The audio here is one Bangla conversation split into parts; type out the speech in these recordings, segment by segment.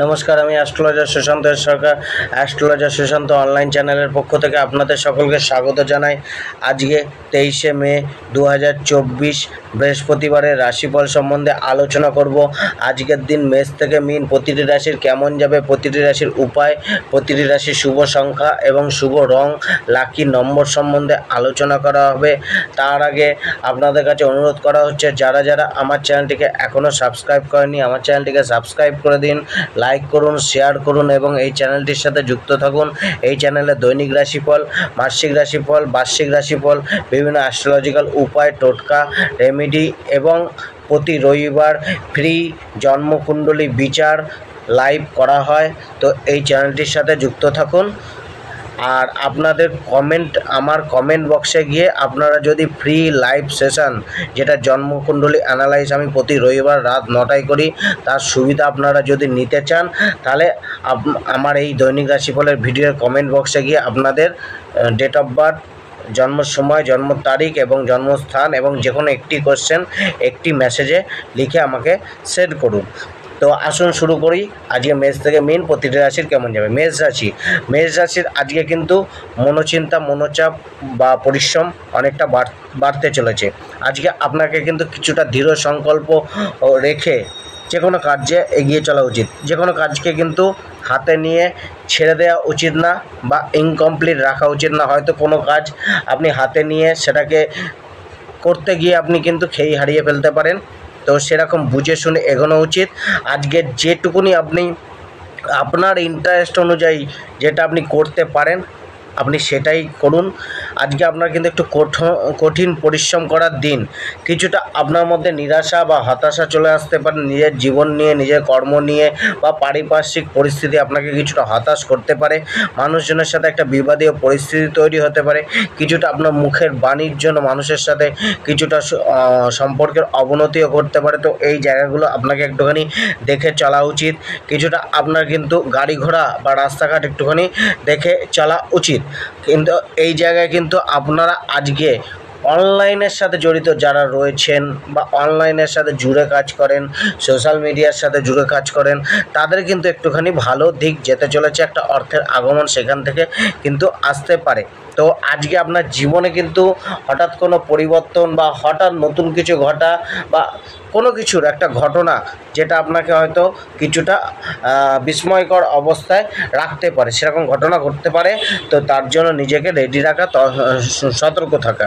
নমস্কার, আমি অ্যাস্ট্রোলজার সুশান্ত সরকার। অ্যাস্ট্রোলজার সুশান্ত অনলাইন চ্যানেলের পক্ষ থেকে আপনাদের সকলকে স্বাগত জানাই। আজকে 23শে মে 2024 বৃহস্পতিবারের রাশিফল সম্বন্ধে আলোচনা করব। আজকের দিন মেষ থেকে মীন প্রতিটি রাশির কেমন যাবে, প্রতিটি রাশির উপায়, প্রতিটি রাশির শুভ সংখ্যা এবং শুভ রং, লাকি নম্বর সম্বন্ধে আলোচনা করা হবে। তার আগে আপনাদের কাছে অনুরোধ করা হচ্ছে, যারা যারা আমার চ্যানেলটিকে এখনও সাবস্ক্রাইব করেনি, আমার চ্যানেলটিকে সাবস্ক্রাইব করে দিন, লাইক করুন, শেয়ার করুন এবং এই চ্যানেলটির সাথে যুক্ত থাকুন। এই চ্যানেলে দৈনিক রাশিফল, মাসিক রাশিফল, বার্ষিক রাশিফল, বিভিন্ন অ্যাস্ট্রোলজিক্যাল উপায়, টোটকা, রেমেডি এবং প্রতি রবিবার ফ্রি জন্মকুণ্ডলী বিচার লাইভ করা হয়। তো এই চ্যানেলটির সাথে যুক্ত থাকুন। আর আপনাদের আমার কমেন্ট বক্সে গিয়ে আপনারা যদি ফ্রি লাইভ সেশন, যেটা জন্মকুণ্ডলী অ্যানালাইজ আমি প্রতি রবিবার রাত 9টায় করি, তার সুবিধা আপনারা যদি নিতে চান, তাহলে আমার এই দৈনিক রাশিফলের ভিডিওর কমেন্ট বক্সে গিয়ে আপনাদের ডেট অফ বার্থ, জন্ম সময়, জন্ম তারিখ এবং জন্মস্থান এবং যে কোনো একটি কোশ্চেন একটি মেসেজে লিখে আমাকে সেন্ড করুন। তো আসুন শুরু করি। আজকে মেষ থেকে মীন প্রতিটি রাশির কেমন যাবে। মেষ রাশির আজকে কিন্তু মনোচিন্তা, মনোচাপ বা পরিশ্রম অনেকটা বাড়তে চলেছে। আজকে আপনাকে কিন্তু কিছুটা দৃঢ় সংকল্প রেখে যে কোনো কার্যে এগিয়ে চলা উচিত। যে কোনো কাজকে কিন্তু হাতে নিয়ে ছেড়ে দেওয়া উচিত না বা ইনকমপ্লিট রাখা উচিত না। হয়তো কোনো কাজ আপনি হাতে নিয়ে সেটাকে করতে গিয়ে আপনি কিন্তু খেই হারিয়ে ফেলতে পারেন। তো সেরকম বুঝে শুনে এগোনো উচিত। আজকে যেটুকুনি আপনি আপনার ইন্টারেস্ট অনুযায়ী যেটা আপনি করতে পারেন, আপনি সেটাই করুন। আজকে আপনার কিন্তু একটু কঠিন পরিশ্রম করার দিন। কিছুটা আপনার মধ্যে নিরাশা বা হতাশা চলে আসতে পারে, নিজের জীবন নিয়ে, নিজের কর্ম নিয়ে বা পারিপার্শ্বিক পরিস্থিতি আপনাকে কিছুটা হতাশ করতে পারে। মানুষজনের সাথে একটা বিবাদীয় পরিস্থিতি তৈরি হতে পারে। কিছুটা আপনার মুখের বাণীর জন্য মানুষের সাথে কিছুটা সম্পর্কের অবনতিও ঘটতে পারে। তো এই জায়গাগুলো আপনাকে একটুখানি দেখে চলা উচিত। কিছুটা আপনার কিন্তু গাড়ি ঘোড়া বা রাস্তাঘাট একটুখানি দেখে চলা উচিত। কিন্তু এই জায়গায় কিন্তু আপনারা আজকে অনলাইনের সাথে জড়িত যারা রয়েছেন বা অনলাইনের সাথে জুড়ে কাজ করেন, সোশ্যাল মিডিয়ার সাথে জুড়ে কাজ করেন, তাদের কিন্তু একটুখানি ভালো দিক যেতে চলেছে। একটা অর্থের আগমন সেখান থেকে কিন্তু আসতে পারে। তো আজকে আপনার জীবনে কিন্তু হঠাৎ কোনো পরিবর্তন বা হঠাৎ নতুন কিছু ঘটা বা কোনো কিছুর একটা ঘটনা যেটা আপনাকে হয়তো কিছুটা বিস্ময়কর অবস্থায় রাখতে পারে, সেরকম ঘটনা ঘটতে পারে। তো তার জন্য নিজেকে রেডি রাখা, সতর্ক থাকা।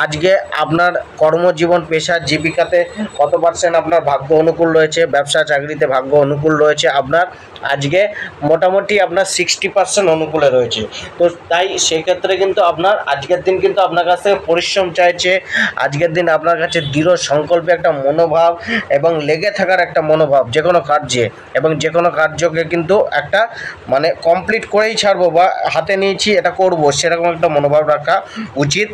আজকে আপনার কর্মজীবন, পেশা, জীবিকাতে কত পার্সেন্ট আপনার ভাগ্য অনুকূল রয়েছে, ব্যবসা চাকরিতে ভাগ্য অনুকূল রয়েছে আপনার আজকে মোটামুটি আপনার 60% অনুকূলে রয়েছে। তো তাই সেক্ষেত্রে কিন্তু আপনার আজকের দিন কিন্তু আপনার কাছ থেকে পরিশ্রম চাইছে। আজকের দিন আপনার কাছে দৃঢ় সংকল্পে একটা মনোভাব এবং লেগে থাকার একটা মনোভাব যে কোনো কার্যে, এবং যে কোনো কার্যকে কিন্তু একটা মানে কমপ্লিট করেই ছাড়বো বা হাতে নিয়েছি এটা করব, সেরকম একটা মনোভাব রাখা উচিত।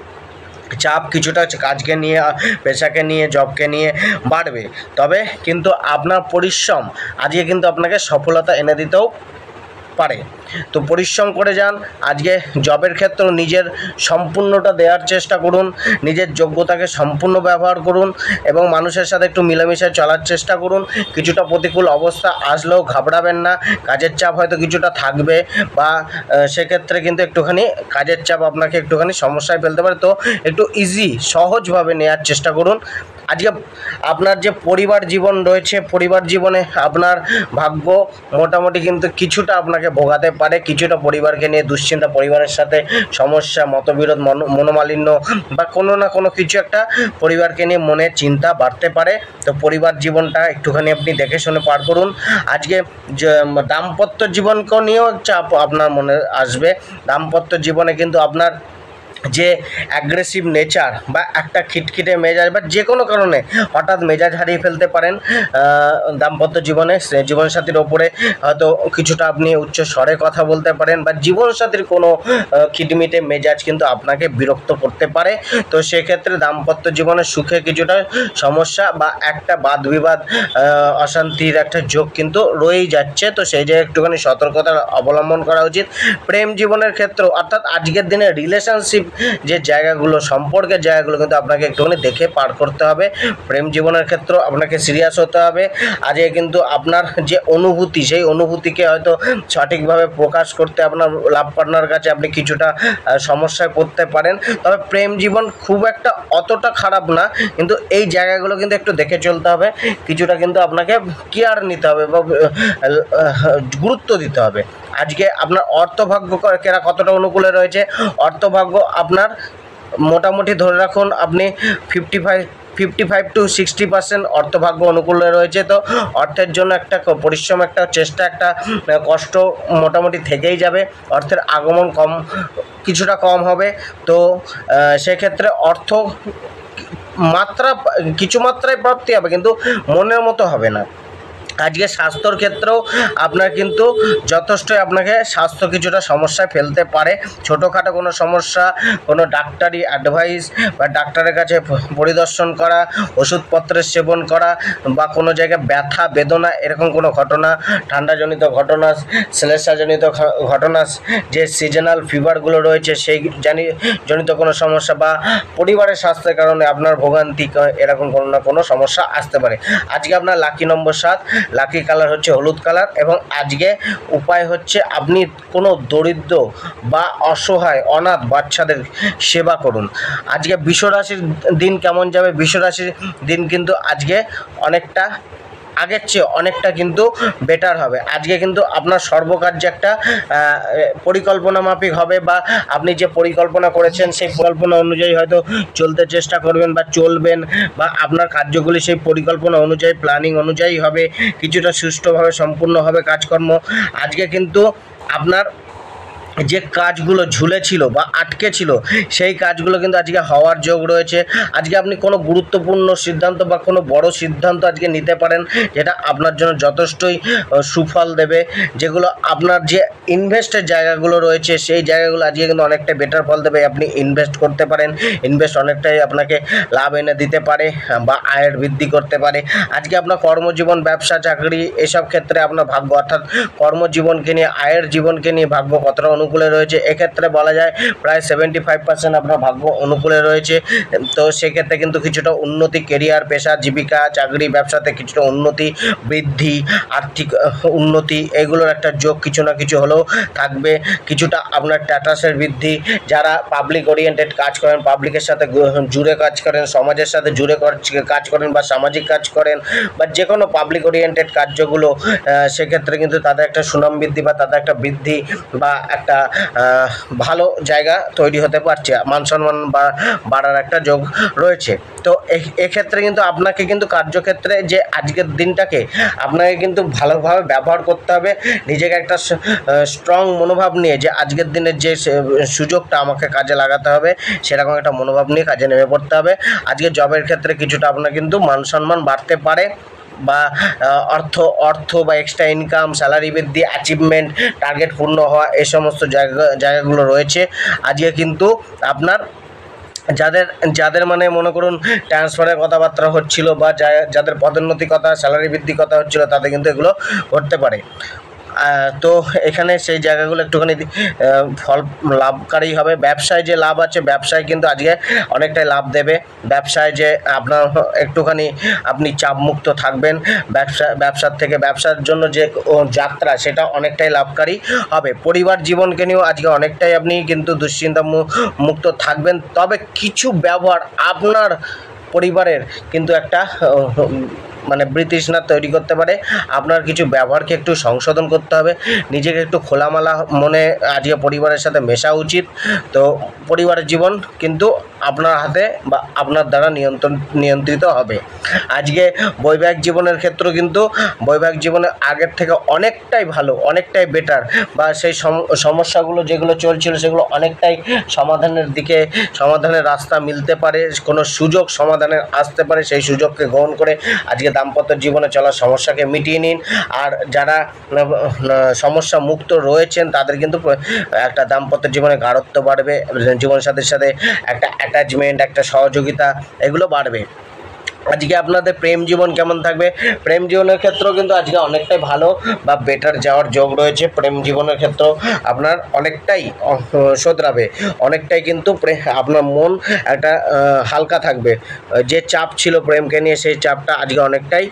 চাপ কিছুটা কাজকে নিয়ে, পেশাকে নিয়ে, জবকে নিয়ে বাড়বে, তবে কিন্তু আপনার পরিশ্রম আজকে কিন্তু আপনাকে সফলতা এনে দিতেও পারে। তো পরিশ্রম করে যান। আজকে জবের ক্ষেত্রেও নিজের সম্পূর্ণটা দেওয়ার চেষ্টা করুন, নিজের যোগ্যতাকে সম্পূর্ণ ব্যবহার করুন এবং মানুষের সাথে একটু মিলেমিশে চলার চেষ্টা করুন। কিছুটা প্রতিকূল অবস্থা আসলেও ঘাবড়াবেন না। কাজের চাপ হয়তো কিছুটা থাকবে বা সেক্ষেত্রে কিন্তু একটুখানি কাজের চাপ আপনাকে একটুখানি সমস্যায় ফেলতে পারে। তো একটু সহজভাবে নেওয়ার চেষ্টা করুন। আজকে আপনার যে পরিবার জীবন রয়েছে, পরিবার জীবনে আপনার ভাগ্য মোটামুটি কিন্তু কিছুটা আপনাকে ভোগাতে পারে। কিছুটা পরিবারকে নিয়ে দুশ্চিন্তা, পরিবারের সাথে সমস্যা, মতবিরোধ, মনোমালিন্য বা কোনো না কোনো কিছু একটা পরিবারকে নিয়ে মনে চিন্তা বাড়তে পারে। তো পরিবার জীবনটা একটুখানি আপনি দেখে শুনে পার করুন। আজকে দাম্পত্য জীবনকে নিয়েও চাপ আপনার মনে আসবে। দাম্পত্য জীবনে কিন্তু আপনার যে অ্যাগ্রেসিভ নেচার বা একটা খিটখিটে মেজাজ বা যে কোনো কারণে হঠাৎ মেজাজ হারিয়ে ফেলতে পারেন দাম্পত্য জীবনে। জীবনসাথীর ওপরে হয়তো কিছুটা আপনি উচ্চ স্বরে কথা বলতে পারেন বা জীবনসাথীর কোনো খিটমিটে মেজাজ কিন্তু আপনাকে বিরক্ত করতে পারে। তো সেক্ষেত্রে দাম্পত্য জীবনের সুখে কিছুটা সমস্যা বা একটা বাদ বিবাদ, অশান্তির একটা যোগ কিন্তু রয়েই যাচ্ছে। তো সেই জায়গায় একটুখানি সতর্কতা অবলম্বন করা উচিত। প্রেম জীবনের ক্ষেত্রেও, অর্থাৎ আজকের দিনে রিলেশনশিপ যে জায়গাগুলো, সম্পর্কের জায়গাগুলো কিন্তু আপনাকে একটুখানি দেখে পার করতে হবে। প্রেম জীবনের ক্ষেত্রেও আপনাকে সিরিয়াস হতে হবে। আজকে কিন্তু আপনার যে অনুভূতি, সেই অনুভূতিকে হয়তো সঠিকভাবে প্রকাশ করতে আপনার লাভ পার্টনার কাছে আপনি কিছুটা সমস্যায় পড়তে পারেন। তবে প্রেম জীবন খুব একটা অতটা খারাপ না, কিন্তু এই জায়গাগুলো কিন্তু একটু দেখে চলতে হবে। কিছুটা কিন্তু আপনাকে কেয়ার নিতে হবে বা গুরুত্ব দিতে হবে। আজকে আপনার অর্থভাগ্য কেরা কতটা অনুকূলে রয়েছে? অর্থভাগ্য আপনার মোটামুটি ধরে রাখুন আপনি 55 to 60% অর্থভাগ্য অনুকূলে রয়েছে। তো অর্থের জন্য একটা পরিশ্রম, একটা চেষ্টা, একটা কষ্ট মোটামুটি থেকেই যাবে। অর্থের আগমন কিছুটা কম হবে। তো সেক্ষেত্রে অর্থ কিছু মাত্রায় প্রাপ্তি হবে, কিন্তু মনের মতো হবে না। আজকে স্বাস্থ্যর ক্ষেত্রেও আপনার কিন্তু যথেষ্টই আপনাকে স্বাস্থ্য কিছুটা সমস্যায় ফেলতে পারে। ছোটোখাটো কোনো সমস্যা, কোনো ডাক্তারি অ্যাডভাইস বা ডাক্তারের কাছে পরিদর্শন করা, ওষুধপত্রের সেবন করা, বা কোনো জায়গায় ব্যথা বেদনা এরকম কোনো ঘটনা, ঠান্ডাজনিত ঘটনা, শ্লেষাজনিত ঘটনা, যে সিজনাল ফিভারগুলো রয়েছে সেই জনিত কোনো সমস্যা, বা পরিবারের স্বাস্থ্যের কারণে আপনার ভোগান্তি, এরকম কোনো না কোনো সমস্যা আসতে পারে। আজকে আপনার লাকি নম্বর 7, লাকি কালার হচ্ছে হলুদ কালার, এবং আজকে উপায় হচ্ছে আপনি কোনো দরিদ্র বা অসহায় অনাথ বাচ্চাদের সেবা করুন। আজকে বৃষরাশির দিন কেমন যাবে? বৃষরাশির দিন কিন্তু আজকে অনেকটা আগের চেয়ে অনেকটা কিন্তু বেটার হবে। আজকে কিন্তু আপনার সর্বকার্যে একটা পরিকল্পনা মাফিক হবে, বা আপনি যে পরিকল্পনা করেছেন সেই পরিকল্পনা অনুযায়ী হয়তো চলতে চেষ্টা করবেন বা চলবেন, বা আপনার কার্যগুলি সেই পরিকল্পনা অনুযায়ী, প্ল্যানিং অনুযায়ী হবে। কিছুটা সুষ্ঠুভাবে সম্পূর্ণ হবে কাজকর্ম। আজকে কিন্তু আপনার যে কাজগুলো ঝুলেছিল বা আটকে ছিল, সেই কাজগুলো কিন্তু আজকে হওয়ার যোগ রয়েছে। আজকে আপনি কোনো গুরুত্বপূর্ণ সিদ্ধান্ত বা কোনো বড় সিদ্ধান্ত আজকে নিতে পারেন, যেটা আপনার জন্য যথেষ্টই সুফল দেবে। যেগুলো আপনার যে ইনভেস্টের জায়গাগুলো রয়েছে, সেই জায়গাগুলো আজকে কিন্তু অনেকটা বেটার ফল দেবে। আপনি ইনভেস্ট করতে পারেন, ইনভেস্ট অনেকটাই আপনাকে লাভ এনে দিতে পারে বা আয়ের বৃদ্ধি করতে পারে। আজকে আপনার কর্মজীবন, ব্যবসা, চাকরি এসব ক্ষেত্রে আপনার ভাগ্য, অর্থাৎ কর্মজীবনকে নিয়ে, আয়ের জীবনকে নিয়ে ভাগ্য কতটা অনুকূলে রয়েছে, এক্ষেত্রে বলা যায় প্রায় 75% আপনার ভাগ্য অনুকূলে রয়েছে। তো সেক্ষেত্রে কিন্তু কিছুটা উন্নতি, কেরিয়ার, পেশা, জীবিকা, চাকরি, ব্যবসাতে কিছুটা উন্নতি, বৃদ্ধি, আর্থিক উন্নতি, এগুলোর একটা যোগ কিছু না কিছু হলেও থাকবে। কিছুটা আপনার স্ট্যাটাসের বৃদ্ধি, যারা পাবলিক ওরিয়েন্টেড কাজ করেন, পাবলিকের সাথে জুড়ে কাজ করেন, সমাজের সাথে জুড়ে কাজ করেন, বা সামাজিক কাজ করেন, বা যে কোনো পাবলিক ওরিয়েন্টেড কার্যগুলো, সেক্ষেত্রে কিন্তু তাদের একটা সুনাম বৃদ্ধি, বা তাদের একটা বৃদ্ধি, বা একটা ভালো জায়গা তৈরি হতে পারছে, মান সম্মান বাড়ার একটা যোগ রয়েছে। তো এক্ষেত্রে কিন্তু আপনাকে কিন্তু কার্যক্ষেত্রে যে আজকের দিনটাকে আপনাকে কিন্তু ভালোভাবে ব্যবহার করতে হবে। নিজেকে একটা স্ট্রং মনোভাব নিয়ে, যে আজকের দিনের যে সুযোগটা আমাকে কাজে লাগাতে হবে, সেরকম একটা মনোভাব নিয়ে কাজে নেমে পড়তে হবে। আজকে জবের ক্ষেত্রে কিছুটা আপনার কিন্তু মান সম্মান বাড়তে পারে, বা অর্থ বা এক্সট্রা ইনকাম, স্যালারি বৃদ্ধি, অ্যাচিভমেন্ট, টার্গেট পূর্ণ হওয়া, এই সমস্ত জায়গাগুলো রয়েছে। আজকে কিন্তু আপনার যাদের মানে মনে করুন ট্রান্সফারের কথাবার্তা হচ্ছিল, বা যাদের পদোন্নতি কথা, স্যালারি বৃদ্ধি কথা হচ্ছিল, তাদের কিন্তু এগুলো করতে পারে। তো এখানে সেই জায়গাগুলো একটুখানি ফল লাভকারী হবে। ব্যবসায় যে লাভ আছে, ব্যবসায় কিন্তু আজকে অনেকটাই লাভ দেবে। ব্যবসায় যে আপনার একটুখানি আপনি চাপমুক্ত থাকবেন, ব্যবসার থেকে, ব্যবসার জন্য যে যাত্রা, সেটা অনেকটাই লাভকারী হবে। পরিবার জীবনকে নিয়েও আজকে অনেকটাই আপনি কিন্তু দুশ্চিন্তা মুক্ত থাকবেন। তবে কিছু ব্যবহার আপনার পরিবারের কিন্তু একটা মানে বিতৃষ্ণা তৈরি করতে পারে। আপনার কিছু ব্যবহারকে একটু সংশোধন করতে হবে, নিজেকে একটু খোলামেলা মনে আজকে পরিবারের সাথে মেশা উচিত। তো পরিবারের জীবন কিন্তু আপনার হাতে বা আপনার দ্বারা নিয়ন্ত্রিত হবে। আজকে বৈবাহিক জীবনের ক্ষেত্রেও কিন্তু বৈবাহিক জীবনে আগের থেকে অনেকটাই ভালো, অনেকটাই বেটার, বা সেই সমস্যাগুলো যেগুলো চলছিল সেগুলো অনেকটাই সমাধানের রাস্তা মিলতে পারে, কোনো সুযোগ সমাধানের আসতে পারে। সেই সুযোগকে গ্রহণ করে আজকে দাম্পত্য জীবনে চলার সমস্যাকে মিটিয়ে নিন। আর যারা সমস্যা মুক্ত রয়েছেন, তাদের কিন্তু একটা দাম্পত্য জীবনে গাঢ়ত্ব বাড়বে, জীবনসাথীর সাথে একটা অ্যাটাচমেন্ট, একটা সহযোগিতা, এগুলো বাড়বে। আজকে আপনাদের প্রেম জীবন কেমন থাকবে? প্রেম জীবনের ক্ষেত্রেও কিন্তু আজকে অনেকটাই ভালো বা বেটার যাওয়ার যোগ রয়েছে। প্রেম জীবনের ক্ষেত্রেও আপনার অনেকটাই শোধরাবে, অনেকটাই কিন্তু আপনার মন একটা হালকা থাকবে। যে চাপ ছিল প্রেমকে নিয়ে সেই চাপটা আজকে অনেকটাই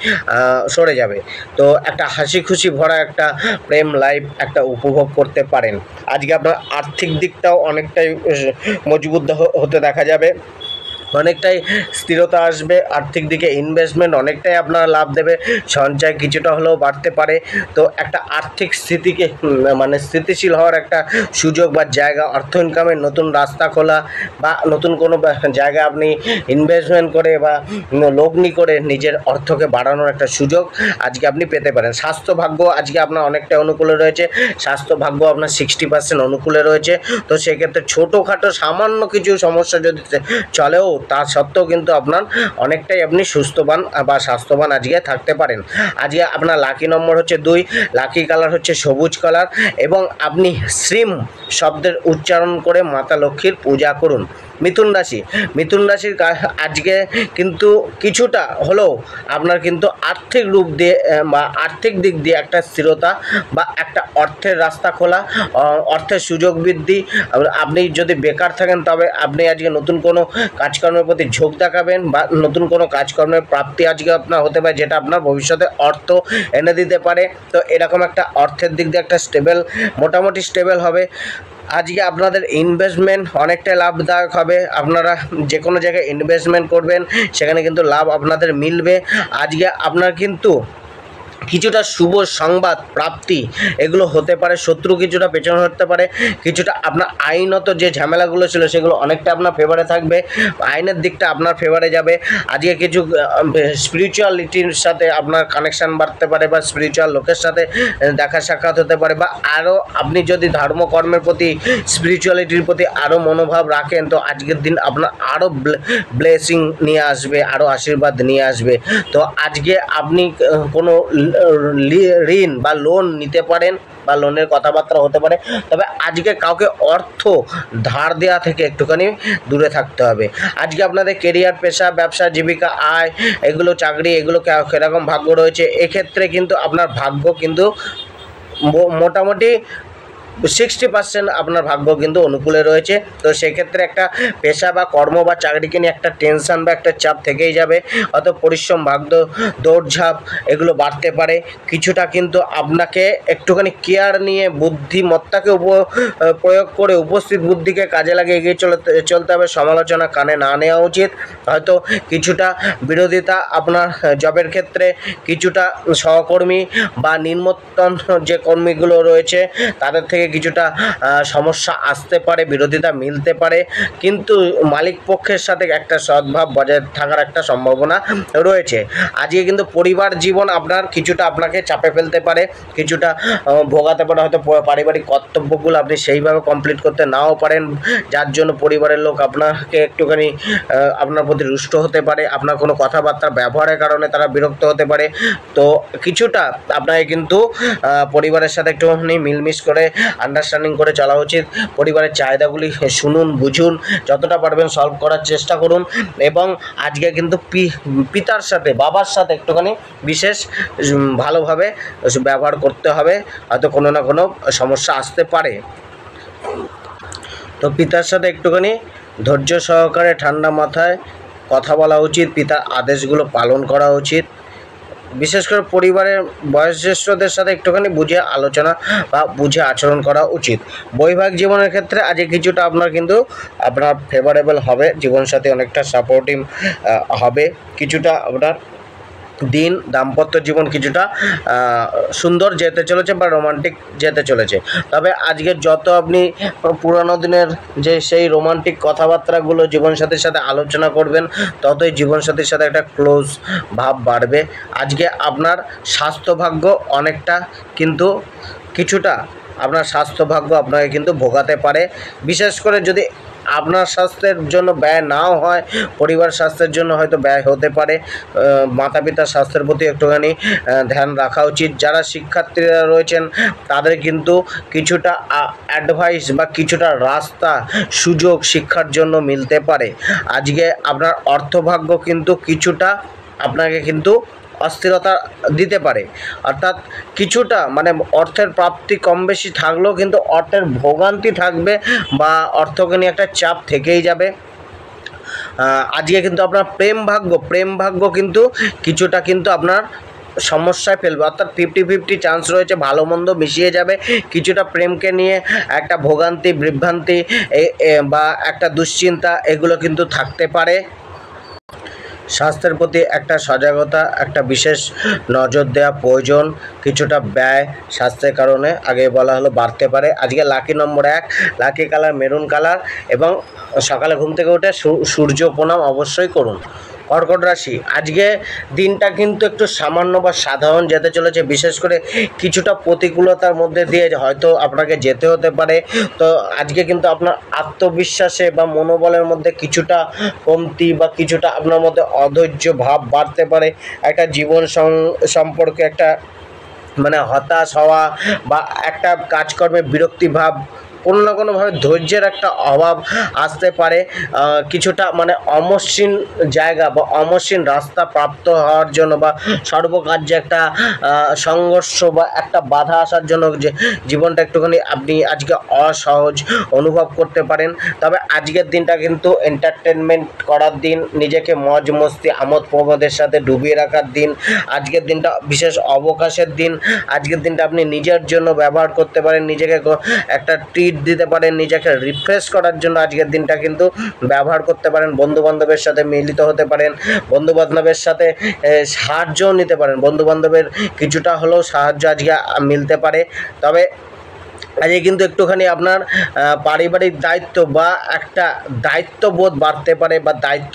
সরে যাবে। তো একটা হাসি খুশি ভরা একটা প্রেম লাইফ একটা উপভোগ করতে পারেন। আজকে আপনার আর্থিক দিকটাও অনেকটাই মজবুত হতে দেখা যাবে, অনেকটাই স্থিরতা আসবে। আর্থিক দিকে ইনভেস্টমেন্ট অনেকটাই আপনার লাভ দেবে, সঞ্চয় কিছুটা হলেও বাড়তে পারে। তো একটা আর্থিক স্থিতিকে মানে স্থিতিশীল হওয়ার একটা সুযোগ বা জায়গা, অর্থ ইনকামের নতুন রাস্তা খোলা বা নতুন কোনো জায়গায় আপনি ইনভেস্টমেন্ট করে বা লগ্নি করে নিজের অর্থকে বাড়ানোর একটা সুযোগ আজকে আপনি পেতে পারেন। স্বাস্থ্য ভাগ্য আজকে আপনার অনেকটাই অনুকূলে রয়েছে, স্বাস্থ্য ভাগ্য আপনার 60% অনুকূলে রয়েছে। তো সেক্ষেত্রে ছোটোখাটো সামান্য কিছু সমস্যা যদি চলেও তা সত্ত্বেও কিন্তু আপনার অনেকটাই আপনি সুস্থবান বা স্বাস্থ্যবান আজকে থাকতে পারেন। আজকে আপনার লাকি নম্বর হচ্ছে 2, লাকি কালার হচ্ছে সবুজ কালার, এবং আপনি শ্রীম শব্দের উচ্চারণ করে মাতা লক্ষ্মীর পূজা করুন। মিথুন রাশি, মিথুন রাশির আজকে কিন্তু কিছুটা হলেও আপনার কিন্তু আর্থিক রূপ দিয়ে বা আর্থিক দিক দিয়ে একটা স্থিরতা বা একটা অর্থের রাস্তা খোলা, অর্থের সুযোগ বৃদ্ধি। আপনি যদি বেকার থাকেন তবে আপনি আজকে নতুন কোনো কাজকর্মের প্রতি ঝোঁক দেখাবেন বা নতুন কোনো কাজকর্মের প্রাপ্তি আজকে আপনার হতে পারে, যেটা আপনার ভবিষ্যতে অর্থ এনে দিতে পারে। তো এরকম একটা অর্থের দিক দিয়ে একটা মোটামুটি স্টেবল হবে। আজকে আপনাদের ইনভেস্টমেন্ট অনেকটাই লাভদায়ক হবে। আপনারা যে কোনো জায়গায় ইনভেস্টমেন্ট করবেন সেখানে কিন্তু লাভ আপনাদের মিলবে। আজকে আপনার কিন্তু কিছুটা শুভ সংবাদ প্রাপ্তি এগুলো হতে পারে, শত্রু কিছুটা পেছনে হতে পারে, কিছুটা আপনার আইনত যে ঝামেলাগুলো ছিল সেগুলো অনেকটা আপনার ফেভারে থাকবে, আইনের দিকটা আপনার ফেভারে যাবে। আজকে কিছু স্পিরিচুয়ালিটির সাথে আপনার কানেকশান বাড়তে পারে বা স্পিরিচুয়াল লোকের সাথে দেখা সাক্ষাৎ হতে পারে, বা আরও আপনি যদি ধর্মকর্মের প্রতি স্পিরিচুয়ালিটির প্রতি আরও মনোভাব রাখেন তো আজকের দিন আপনার আরও ব্লেসিং নিয়ে আসবে, আরও আশীর্বাদ নিয়ে আসবে। তো আজকে আপনি কোনো ঋণ বা লোন নিতে পারেন বা লোনের কথাবার্তা হতে পারে, তবে আজকে কাউকে অর্থ ধার দেওয়া থেকে একটুখানি দূরে থাকতে হবে। আজকে আপনাদের কেরিয়ার, পেশা, ব্যবসা, জীবিকা, আয়, এগুলো চাকরি, এগুলো কীরকম ভাগ্য রয়েছে, এক্ষেত্রে কিন্তু আপনার ভাগ্য কিন্তু মোটামুটি 60% আপনার ভাগ্য কিন্তু অনুকূলে রয়েছে। তো সেক্ষেত্রে একটা পেশা বা কর্ম বা চাকরিকে নিয়ে একটা টেনশন বা একটা চাপ থেকেই যাবে, অত পরিশ্রম, ভাগ্য, দৌড়ঝাঁপ এগুলো বাড়তে পারে। কিছুটা কিন্তু আপনাকে একটুখানি কেয়ার নিয়ে বুদ্ধিমত্তাকে প্রয়োগ করে উপস্থিত বুদ্ধিকে কাজে লাগিয়ে এগিয়ে চলতে হবে। সমালোচনা কানে না নেওয়া উচিত। হয়তো কিছুটা বিরোধিতা আপনার জবের ক্ষেত্রে, কিছুটা সহকর্মী বা নিম্নতন যে কর্মীগুলো রয়েছে তাদের থেকে কিছুটা সমস্যা আসতে পারে, বিরোধিতা মিলতে পারে, কিন্তু মালিক পক্ষের সাথে একটা সদ্ভাব বজায় থাকার একটা সম্ভাবনা রয়েছে। আজকে কিন্তু পরিবার জীবন আপনার কিছুটা আপনাকে চাপে ফেলতে পারে, কিছুটা ভোগাতে পারে। হয়তো পারিবারিক কর্তব্যগুলো আপনি সেইভাবে কমপ্লিট করতে নাও পারেন, যার জন্য পরিবারের লোক আপনাকে একটুখানি আপনার প্রতি রুষ্ট হতে পারে, আপনার কোনো কথাবার্তা ব্যবহারের কারণে তারা বিরক্ত হতে পারে। তো কিছুটা আপনাকে কিন্তু পরিবারের সাথে একটুখানি মিলমিশ করে আন্ডারস্ট্যান্ডিং করে চলা উচিত। পরিবারের চাহিদাগুলি শুনুন, বুঝুন, যতটা পারবেন সলভ করার চেষ্টা করুন। এবং আজকে কিন্তু পিতার সাথে, বাবার সাথে একটুখানি বিশেষ ভালোভাবে ব্যবহার করতে হবে, হয়তো কোনো না কোনো সমস্যা আসতে পারে। তো পিতার সাথে একটুখানি ধৈর্য সহকারে ঠান্ডা মাথায় কথা বলা উচিত, পিতার আদেশগুলো পালন করা উচিত। বিশেষ করে পরিবারের বয়োজ্যেষ্ঠদের সাথে একটুখানি বুঝে আলোচনা বা বুঝে আচরণ করা উচিত। বৈবাহিক জীবনের ক্ষেত্রে আজকে কিছুটা আপনার ফেভারেবল হবে, জীবনসাথী অনেকটা সাপোর্টিভ হবে, কিছুটা আপনার দিন দাম্পত্য জীবন কিছুটা সুন্দর যেতে চলেছে বা রোমান্টিক যেতে চলেছে। তবে আজকের যত আপনি পুরানো দিনের যে সেই রোমান্টিক কথাবার্তাগুলো জীবনসাথীর সাথে আলোচনা করবেন ততই জীবনসাথীর সাথে একটা ক্লোজ ভাব বাড়বে। আজকে আপনার স্বাস্থ্যভাগ্য অনেকটা কিন্তু কিছুটা আপনার স্বাস্থ্যভাগ্য আপনাকে কিন্তু ভোগাতে পারে। বিশেষ করে যদি আপনার স্বাস্থ্যের জন্য ব্যয় নাও হয়, পরিবার স্বাস্থ্যের জন্য হয়তো ব্যয় হতে পারে। মাতা পিতার স্বাস্থ্যের প্রতি একটুখানি ধ্যান রাখা উচিত। যারা শিক্ষার্থীরা রয়েছেন তাদের কিন্তু কিছুটা অ্যাডভাইস বা কিছুটা রাস্তা, সুযোগ শিক্ষার জন্য মিলতে পারে। আজকে আপনার অর্থভাগ্য কিন্তু কিছুটা আপনাকে কিন্তু অস্থিরতা দিতে পারে। অর্থাৎ কিছুটা মানে অর্থের প্রাপ্তি কম বেশি থাকলেও কিন্তু অর্থের ভোগান্তি থাকবে বা অর্থকে নিয়ে একটা চাপ থেকেই যাবে। আজকে কিন্তু আপনার প্রেম ভাগ্য কিন্তু কিছুটা কিন্তু আপনার সমস্যায় ফেলবে, অর্থাৎ 50-50 চান্স রয়েছে, ভালো মন্দ মিশিয়ে যাবে। কিছুটা প্রেমকে নিয়ে একটা ভোগান্তি বিভ্রান্তি বা একটা দুশ্চিন্তা এগুলো কিন্তু থাকতে পারে। স্বাস্থ্যের প্রতি একটা সজাগতা, একটা বিশেষ নজর দেওয়া প্রয়োজন। কিছুটা ব্যয় স্বাস্থ্যের কারণে আগে বলা হলো বাড়তে পারে। আজকে লাকি নম্বর 1, লাকি কালার মেরুন কালার, এবং সকালে ঘুম থেকে উঠে সূর্য প্রণাম অবশ্যই করুন। কর্কট রাশি, আজকে দিনটা কিন্তু একটু সামান্য বা সাধারণ যেতে চলেছে। বিশেষ করে কিছুটা প্রতিকূলতার মধ্যে দিয়ে হয়তো আপনাকে যেতে হতে পারে। তো আজকে কিন্তু আপনার আত্মবিশ্বাসে বা মনোবলের মধ্যে কিছুটা কমতি বা কিছুটা আপনার মধ্যে অধৈর্য ভাব বাড়তে পারে। একটা জীবন সম্পর্কে একটা মানে হতাশ হওয়া বা একটা কাজকর্মে বিরক্তি ভাব, কোনো না কোনোভাবে ধৈর্যের একটা অভাব আসতে পারে। কিছুটা মানে অমসৃণ জায়গা বা অমসৃণ রাস্তা প্রাপ্ত হওয়ার জন্য বা সর্বকার্যে একটা সংঘর্ষ বা একটা বাধা আসার জন্য যে জীবনটা একটুখানি আপনি আজকে অসহজ অনুভব করতে পারেন। তবে আজকের দিনটা কিন্তু এন্টারটেনমেন্ট করার দিন, নিজেকে মজ মস্তি আমোদ প্রমোদের সাথে ডুবিয়ে রাখার দিন। আজকের দিনটা বিশেষ অবকাশের দিন। আজকের দিনটা আপনি নিজের জন্য ব্যবহার করতে পারেন, নিজেকে একটা দিতে পারেন, নিজেকে রিফ্রেশ করার জন্য আজকের দিনটা কিন্তু ব্যবহার করতে পারেন। বন্ধু বান্ধবের সাথে মিলিত হতে পারেন, বন্ধু বান্ধবের সাথে সাহায্যও নিতে পারেন। বন্ধু বান্ধবের কিছুটা হলেও সাহায্য আজকে মিলতে পারে। তবে আজকে কিন্তু একটুখানি আপনার পারিবারিক দায়িত্ব বা একটা দায়িত্ববোধ বাড়তে পারে বা দায়িত্ব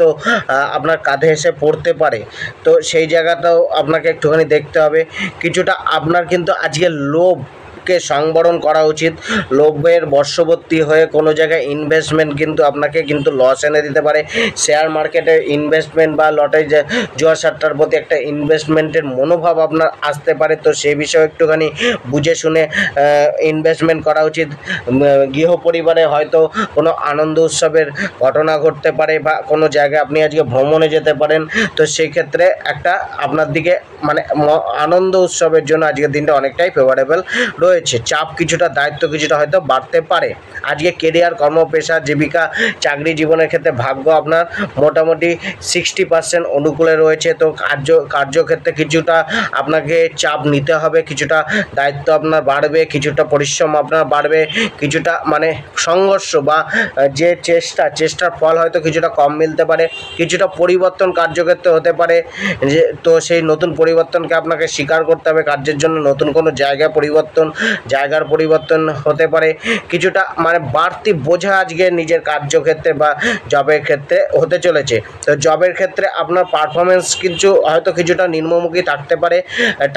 আপনার কাঁধে এসে পড়তে পারে। তো সেই জায়গাটাও আপনাকে একটুখানি দেখতে হবে। কিছুটা আপনার কিন্তু আজকে লোভকে সংবরণ করা উচিত। লোভের বশবর্তী হয়ে কোনো জায়গায় ইনভেস্টমেন্ট কিন্তু আপনাকে কিন্তু লস এনে দিতে পারে। শেয়ার মার্কেটে ইনভেস্টমেন্ট বা লটারি জুয়া সাট্টার প্রতি একটা ইনভেস্টমেন্টের মনোভাব আপনার আসতে পারে। তো সেই বিষয়ে একটুখানি বুঝে শুনে ইনভেস্টমেন্ট করা উচিত। গৃহ পরিবারে হয়তো কোনো আনন্দ উৎসবের ঘটনা ঘটতে পারে বা কোনো জায়গায় আপনি আজকে ভ্রমণে যেতে পারেন। তো সেই ক্ষেত্রে একটা আপনার দিকে মানে আনন্দ উৎসবের জন্য আজকের দিনটা অনেকটাই ফেভারেবল রয়েছে। চাপ কিছুটা, দায়িত্ব কিছুটা হয়তো বাড়তে পারে। আজকে কেরিয়ার, কর্ম, পেশা, জীবিকা, চাকরি জীবনের ক্ষেত্রে ভাগ্য আপনার মোটামুটি 60% অনুকূলে রয়েছে। তো কার্যক্ষেত্রে কিছুটা আপনাকে চাপ নিতে হবে, কিছুটা দায়িত্ব আপনার বাড়বে, কিছুটা পরিশ্রম আপনার বাড়বে, কিছুটা মানে সংঘর্ষ বা যে চেষ্টার ফল হয়তো কিছুটা কম মিলতে পারে। কিছুটা পরিবর্তন কার্যক্ষেত্রে হতে পারে, যে তো সেই নতুন পরিবর্তনকে আপনাকে স্বীকার করতে হবে। কার্যের জন্য নতুন কোনো জায়গার পরিবর্তন হতে পারে। কিছুটা মানে বাড়তি বোঝা আজকে নিজের কার্যক্ষেত্রে বা জবের ক্ষেত্রে হতে চলেছে। তো জবের ক্ষেত্রে আপনার পারফরমেন্স কিছু হয়তো কিছুটা নিম্নমুখী থাকতে পারে।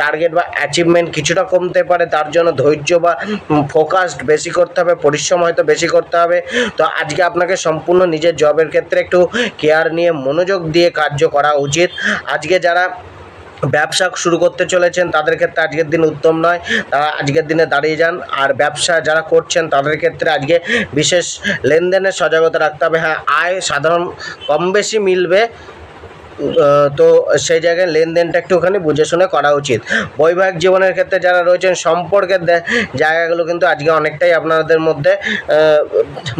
টার্গেট বা অ্যাচিভমেন্ট কিছুটা কমতে পারে। তার জন্য ধৈর্য বা ফোকাসড বেশি করতে হবে, পরিশ্রম হয়তো বেশি করতে হবে। তো আজকে আপনাকে সম্পূর্ণ নিজের জবের ক্ষেত্রে একটু কেয়ার নিয়ে মনোযোগ দিয়ে কার্য করা উচিত। আজকে যারা ব্যবসা শুরু করতে চলেছেন তাদের ক্ষেত্রে আজকের দিন উত্তম নয়, তারা আজকের দিনে দাঁড়িয়ে যান। আর ব্যবসা যারা করছেন তাদের ক্ষেত্রে আজকে বিশেষ লেনদেনের সজাগতা রাখতে হবে। হ্যাঁ, আয় সাধারণ কম বেশি মিলবে, তো সেই জায়গায় লেনদেনটা একটুখানি বুঝে শুনে করা উচিত। বৈবাহিক জীবনের ক্ষেত্রে যারা রয়েছেন সম্পর্কের জায়গাগুলো কিন্তু আজকে অনেকটাই আপনাদের মধ্যে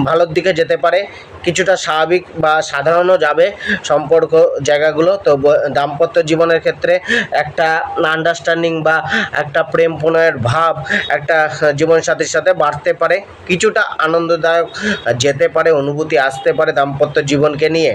ভালোর দিকে যেতে পারে। কিছুটা স্বাভাবিক বা সাধারণও যাবে সম্পর্ক জায়গাগুলো। তো দাম্পত্য জীবনের ক্ষেত্রে একটা আন্ডারস্ট্যান্ডিং বা একটা প্রেম প্রণয়ের ভাব একটা জীবনসাথীর সাথে বাড়তে পারে। কিছুটা আনন্দদায়ক যেতে পারে, অনুভূতি আসতে পারে দাম্পত্য জীবনকে নিয়ে।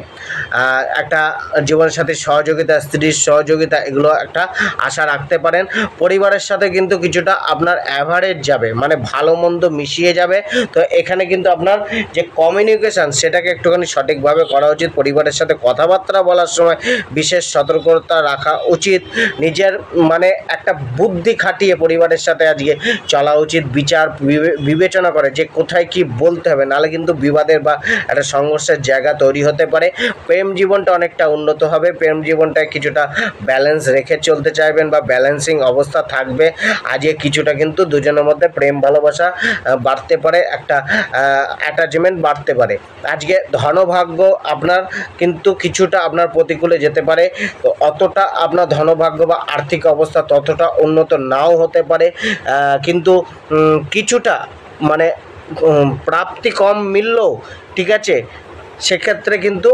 একটা জীবনসাথীর সহযোগিতা, স্ত্রীর সহযোগিতা, এগুলো একটা আশা রাখতে পারেন। পরিবারের সাথে কিন্তু কিছুটা আপনার অ্যাভারেজ যাবে, মানে ভালো মন্দ মিশিয়ে যাবে। তো এখানে কিন্তু আপনার যে কমিউনিকেশান সেটাকে একটুখানি সঠিকভাবে করা উচিত। পরিবারের সাথে কথাবার্তা বলার সময় বিশেষ সতর্কতা রাখা উচিত। নিজের মানে একটা বুদ্ধি খাটিয়ে পরিবারের সাথে আজকে চলা উচিত, বিচার বিবেচনা করে যে কোথায় কি বলতে হবে, নাহলে কিন্তু বিবাদের বা একটা সংঘর্ষের জায়গা তৈরি হতে পারে। প্রেম জীবনটা অনেকটা উন্নত হবে। ভালোভাবে প্রেম জীবনটায় কিছুটা ব্যালেন্স রেখে চলতে চাইবেন বা ব্যালেন্সিং অবস্থা থাকবে। আজকে কিছুটা কিন্তু দুজনের মধ্যে প্রেম ভালোবাসা বাড়তে পারে, একটা অ্যাটাচমেন্ট বাড়তে পারে। আজকে ধনভাগ্য আপনার কিন্তু কিছুটা আপনার প্রতিকূলে যেতে পারে, তো অতটা আপনার ধনভাগ্য বা আর্থিক অবস্থা ততটা উন্নত নাও হতে পারে, কিন্তু কিছুটা মানে প্রাপ্তি কম মিললেও ঠিক আছে, সেক্ষেত্রে কিন্তু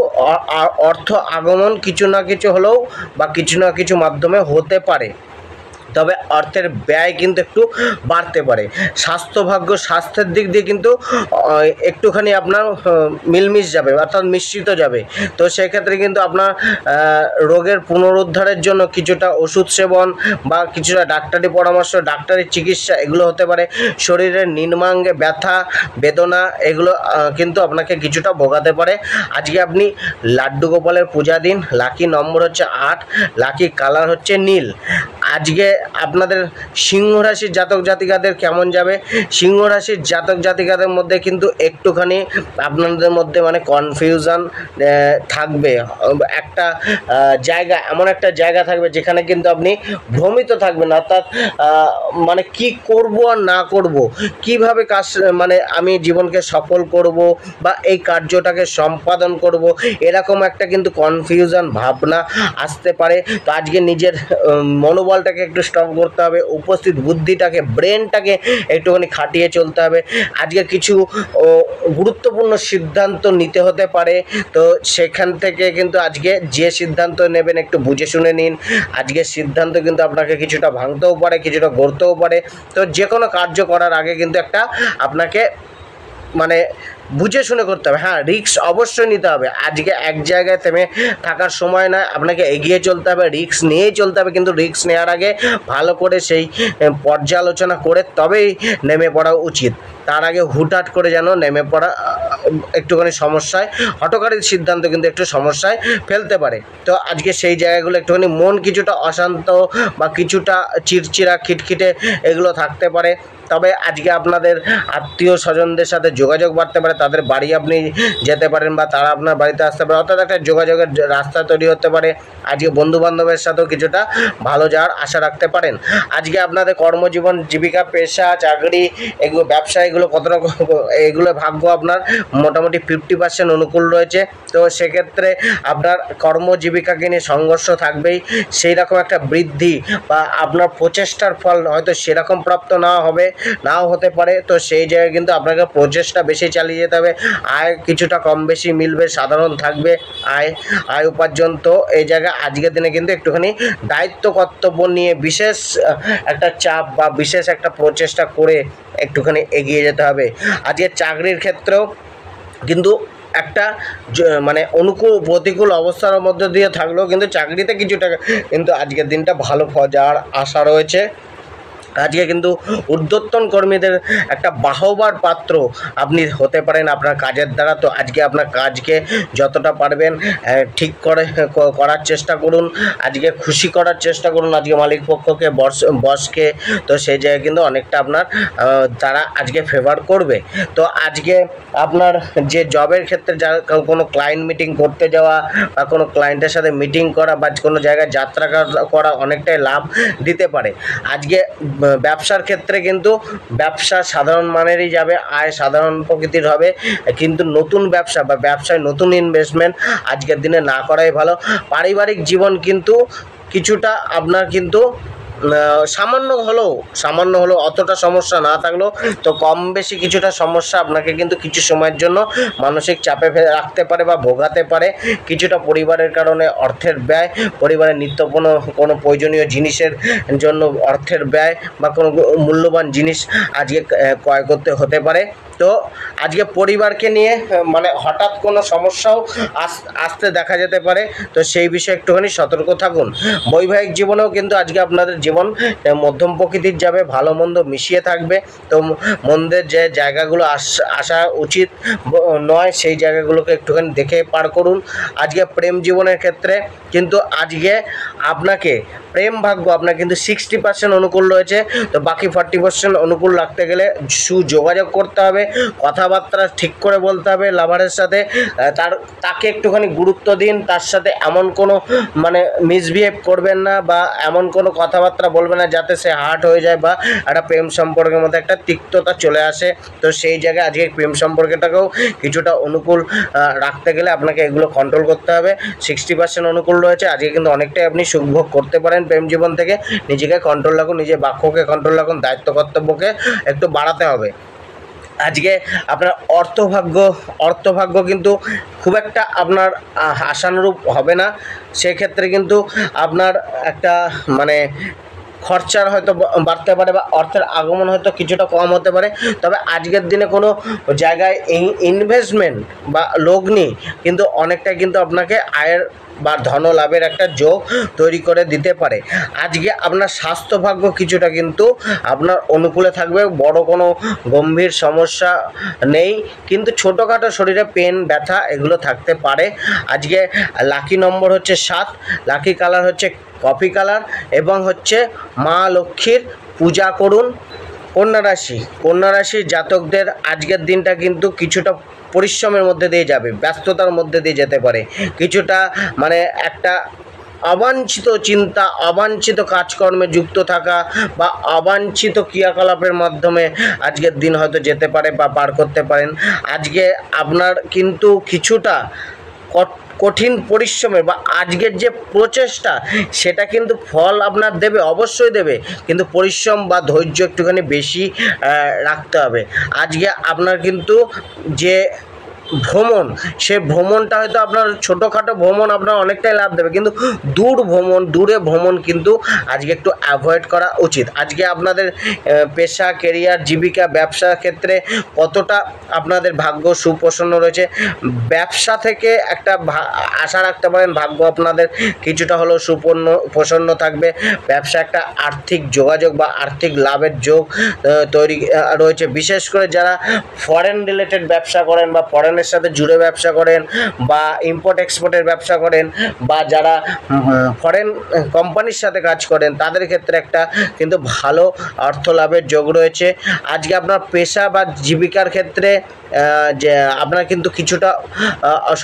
অর্থ আগমন কিছু না কিছু হলেও বা কিছু না কিছু মাধ্যমে হতে পারে, তবে অর্থের ব্যয় কিন্তু একটু বাড়তে পারে। স্বাস্থ্যের দিক দিয়ে কিন্তু একটুখানি আপনার মিলমিশ যাবে, অর্থাৎ মিশ্রিত যাবে। তো সেক্ষেত্রে কিন্তু আপনার রোগের পুনরুদ্ধারের জন্য কিছুটা ওষুধ সেবন বা কিছুটা ডাক্তারি পরামর্শ, ডাক্তারি চিকিৎসা এগুলো হতে পারে। শরীরের নিম্নাঙ্গে ব্যথা বেদনা এগুলো কিন্তু আপনাকে কিছুটা ভোগাতে পারে। আজকে আপনি লাড্ডু গোপালের পূজা দিন। লাকি নম্বর হচ্ছে 8, লাকি কালার হচ্ছে নীল। আজকে আপনাদের সিংহ রাশির জাতক জাতিকাদের কেমন যাবে? সিংহ রাশির জাতক জাতিকাদের মধ্যে কিন্তু একটুখানি আপনাদের মধ্যে মানে কনফিউশন থাকবে। একটা জায়গা, এমন একটা জায়গা থাকবে যেখানে কিন্তু আপনি ভ্রমিত থাকবেন, অর্থাৎ মানে কি করব আর না করব, কিভাবে কাজ মানে আমি জীবনকে সফল করব বা এই কার্যটাকে সম্পাদন করব, এরকম একটা কিন্তু কনফিউশন ভাবনা আসতে পারে। তো আজকে নিজের মনোবলটাকে একটু স্ট্রং করতে হবে, উপস্থিত বুদ্ধিটাকে, ব্রেনটাকে একটুখানি খাটিয়ে চলতে হবে। আজকে কিছু গুরুত্বপূর্ণ সিদ্ধান্ত নিতে হতে পারে, তো সেখান থেকে কিন্তু আজকে যে সিদ্ধান্ত নেবেন একটু বুঝে শুনে নিন। আজকের সিদ্ধান্ত কিন্তু আপনাকে কিছুটা ভাঙতেও পারে, কিছুটা গড়তেও পারে। তো যে কোনো কার্য করার আগে কিন্তু একটা আপনাকে মানে বুঝে শুনে করতে হবে। হ্যাঁ, রিস্ক অবশ্যই নিতে হবে। আজকে এক জায়গায় থেমে থাকার সময় নয়, আপনাকে এগিয়ে চলতে হবে, রিস্ক নিয়েই চলতে হবে। কিন্তু রিস্ক নেওয়ার আগে ভালো করে সেই পর্যালোচনা করে তবেই নেমে পড়া উচিত। তার আগে হুটহাট করে যেন নেমে পড়া একটুখানি সমস্যায়, হঠকারী সিদ্ধান্ত কিন্তু একটু সমস্যায় ফেলতে পারে। তো আজকে সেই জায়গাগুলো একটুখানি মন কিছুটা অশান্ত বা কিছুটা চিড়চিড়া খিটখিটে এগুলো থাকতে পারে। তবে আজকে আপনাদের আত্মীয় স্বজনদের সাথে যোগাযোগ বাড়তে পারে, তাদের বাড়ি আপনি যেতে পারেন বা তারা আপনার বাড়িতে আসতে পারে, অর্থাৎ একটা যোগাযোগের রাস্তা তৈরি হতে পারে। আজকে বন্ধুবান্ধবের সাথেও কিছুটা ভালো যাওয়ার আশা রাখতে পারেন। আজকে আপনাদের কর্মজীবন, জীবিকা, পেশা, চাকরি, এগুলো ব্যবসা, এগুলো কত রকম, এগুলো ভাগ্য আপনার মোটামুটি 50% অনুকূল রয়েছে। তো সেক্ষেত্রে আপনার কর্মজীবিকাকে নিয়ে সংঘর্ষ থাকবেই। সেই রকম একটা বৃদ্ধি বা আপনার প্রচেষ্টার ফল হয়তো সেরকম প্রাপ্ত নাও হতে পারে। তো সেই জায়গায় কিন্তু আপনাকে প্রচেষ্টা বেশি চালিয়ে যেতে হবে। আয় কিছুটা কম বেশি মিলবে, সাধারণ থাকবে আয় উপার্জন। তো এই জায়গায় আজকের দিনে কিন্তু একটুখানি দায়িত্ব কর্তব্য নিয়ে বিশেষ একটা চাপ বা বিশেষ একটা প্রচেষ্টা করে একটুখানি এগিয়ে যেতে হবে। আজকে চাকরির ক্ষেত্রেও কিন্তু একটা মানে অনুকূল প্রতিকূল অবস্থার মধ্যে দিয়ে থাকলেও কিন্তু চাকরিতে কিছুটা কিন্তু আজকের দিনটা ভালো যাওয়ার আশা রয়েছে। আজকে কিন্তু ঊর্ধ্বতন কর্মীদের একটা বাহবার পাত্র আপনি হতে পারেন আপনার কাজের দ্বারা। তো আজকে আপনার কাজকে যতটা পারবেন ঠিক করার চেষ্টা করুন, আজকে খুশি করার চেষ্টা করুন আজকে মালিক পক্ষকে, বসকে। তো সেই জায়গায় কিন্তু অনেকটা আপনার তারা আজকে ফেভার করবে। তো আজকে আপনার যে জবের ক্ষেত্রে যারা কোনো ক্লায়েন্ট মিটিং করতে যাওয়া বা কোনো ক্লায়েন্টের সাথে মিটিং করা বা কোনো জায়গায় যাত্রা করা অনেকটাই লাভ দিতে পারে। আজকে ব্যবসার ক্ষেত্রে কিন্তু ব্যবসা সাধারণ মানেরই যাবে, আয় সাধারণ প্রকৃতির হবে, কিন্তু নতুন ব্যবসা বা ব্যবসায় নতুন ইনভেস্টমেন্ট আজকের দিনে না করাই ভালো। পারিবারিক জীবন কিন্তু কিছুটা আপনার কিন্তু সামান্য হলেও অতটা সমস্যা না থাকলেও তো কম বেশি কিছুটা সমস্যা আপনাকে কিন্তু কিছু সময়ের জন্য মানসিক চাপে রাখতে পারে বা ভোগাতে পারে। কিছুটা পরিবারের কারণে অর্থের ব্যয়, পরিবারের নিত্য কোনো প্রয়োজনীয় জিনিসের জন্য অর্থের ব্যয় বা কোনো মূল্যবান জিনিস আজকে ক্রয় করতে হতে পারে। তো আজকে পরিবারকে নিয়ে মানে হঠাৎ কোনো সমস্যাও আসতে দেখা যেতে পারে। তো সেই বিষয়ে একটুখানি সতর্ক থাকুন। বৈবাহিক জীবনেও কিন্তু আজকে আপনাদের যে জীবন মধ্যম প্রকৃতির যাবে, ভালো মন্দ মিশিয়ে থাকবে। তো মন্দের যে জায়গাগুলো আসা উচিত নয় সেই জায়গাগুলোকে একটুখানি দেখে পার করুন। আজকে প্রেম জীবনের ক্ষেত্রে কিন্তু আজকে আপনাকে প্রেম ভাগ্য আপনার কিন্তু 60% অনুকূল রয়েছে। তো বাকি 40% অনুকূল রাখতে গেলে সুযোগাযোগ করতে হবে, কথাবার্তা ঠিক করে বলতে হবে লাভারের সাথে, তাকে একটুখানি গুরুত্ব দিন, তার সাথে এমন কোনো মানে মিসবিহেভ করবেন না বা এমন কোনো কথাবার্তা বলবেন না যাতে সে হার্ট হয়ে যায় বা একটা প্রেম সম্পর্কের মধ্যে একটা তিক্ততা চলে আসে। তো সেই জায়গায় আজকে প্রেম সম্পর্কটাকেও কিছুটা অনুকূল রাখতে গেলে আপনাকে এগুলো কন্ট্রোল করতে হবে। 60% অনুকূল রয়েছে, আজকে কিন্তু অনেকটাই আপনি সুখভোগ করতে পারেন প্রেম জীবন থেকে। নিজেকে কন্ট্রোল রাখুন, নিজের বাক্যকে কন্ট্রোল রাখুন, দায়িত্ব কর্তব্যকে একটু বাড়াতে হবে। আজকে আপনার অর্থভাগ্য কিন্তু খুব একটা আপনার আশানুরূপ হবে না। সেক্ষেত্রে কিন্তু আপনার একটা মানে খরচার হয়তো বাড়তে পারে বা অর্থের আগমন হয়তো কিছুটা কম হতে পারে। তবে আজকের দিনে কোনো জায়গায় ইনভেস্টমেন্ট বা লগ্নি কিন্তু অনেকটাই কিন্তু আপনাকে আয়ের বা ধন লাভের একটা যোগ তৈরি করে দিতে পারে। আজকে আপনার স্বাস্থ্যভাগ্য কিছুটা কিন্তু আপনার অনুকূলে থাকবে, বড় কোনো গম্ভীর সমস্যা নেই, কিন্তু ছোটোখাটো শরীরে পেন ব্যথা এগুলো থাকতে পারে। আজকে লাকি নম্বর হচ্ছে 7, লাকি কালার হচ্ছে কফি কালার এবং হচ্ছে মা লক্ষ্মীর পূজা করুন। কন্যা রাশির জাতকদের আজকের দিনটা কিন্তু কিছুটা পরিশ্রমের মধ্যে দিয়ে যাবে, ব্যস্ততার মধ্যে দিয়ে যেতে পারে, কিছুটা মানে একটা অবাঞ্ছিত চিন্তা, অবাঞ্ছিত কাজকর্মে যুক্ত থাকা বা অবাঞ্ছিত ক্রিয়াকলাপের মাধ্যমে আজকের দিন হয়তো যেতে পারে বা পার করতে পারেন। আজকে আপনার কিন্তু কিছুটা কঠিন পরিশ্রমের বা আজকের যে প্রচেষ্টা সেটা কিন্তু ফল আপনার দেবে, অবশ্যই দেবে, কিন্তু পরিশ্রম বা ধৈর্য একটুখানি বেশি রাখতে হবে। আজকে আপনার কিন্তু যে ভ্রমণ, সে ভ্রমণটা হয়তো আপনার ছোটোখাটো ভ্রমণ আপনার অনেকটাই লাভ দেবে, কিন্তু দূরে ভ্রমণ কিন্তু আজকে একটু অ্যাভয়েড করা উচিত। আজকে আপনাদের পেশা, কেরিয়ার, জীবিকা, ব্যবসার ক্ষেত্রে কতটা আপনাদের ভাগ্য সুপ্রসন্ন রয়েছে। ব্যবসা থেকে একটা আশা রাখতে পারেন, ভাগ্য আপনাদের কিছুটা হলেও প্রসন্ন থাকবে। ব্যবসা একটা আর্থিক যোগাযোগ বা আর্থিক লাভের যোগ তৈরি রয়েছে। বিশেষ করে যারা ফরেন রিলেটেড ব্যবসা করেন বা ফরেনের সাথে জুড়ে ব্যবসা করেন বা ইম্পোর্ট এক্সপোর্টের ব্যবসা করেন বা যারা ফরেন কোম্পানির সাথে কাজ করেন তাদের ক্ষেত্রে একটা কিন্তু ভালো অর্থ লাভের যোগ রয়েছে। আজকে আপনার পেশা বা জীবিকার ক্ষেত্রে যে আপনার কিন্তু কিছুটা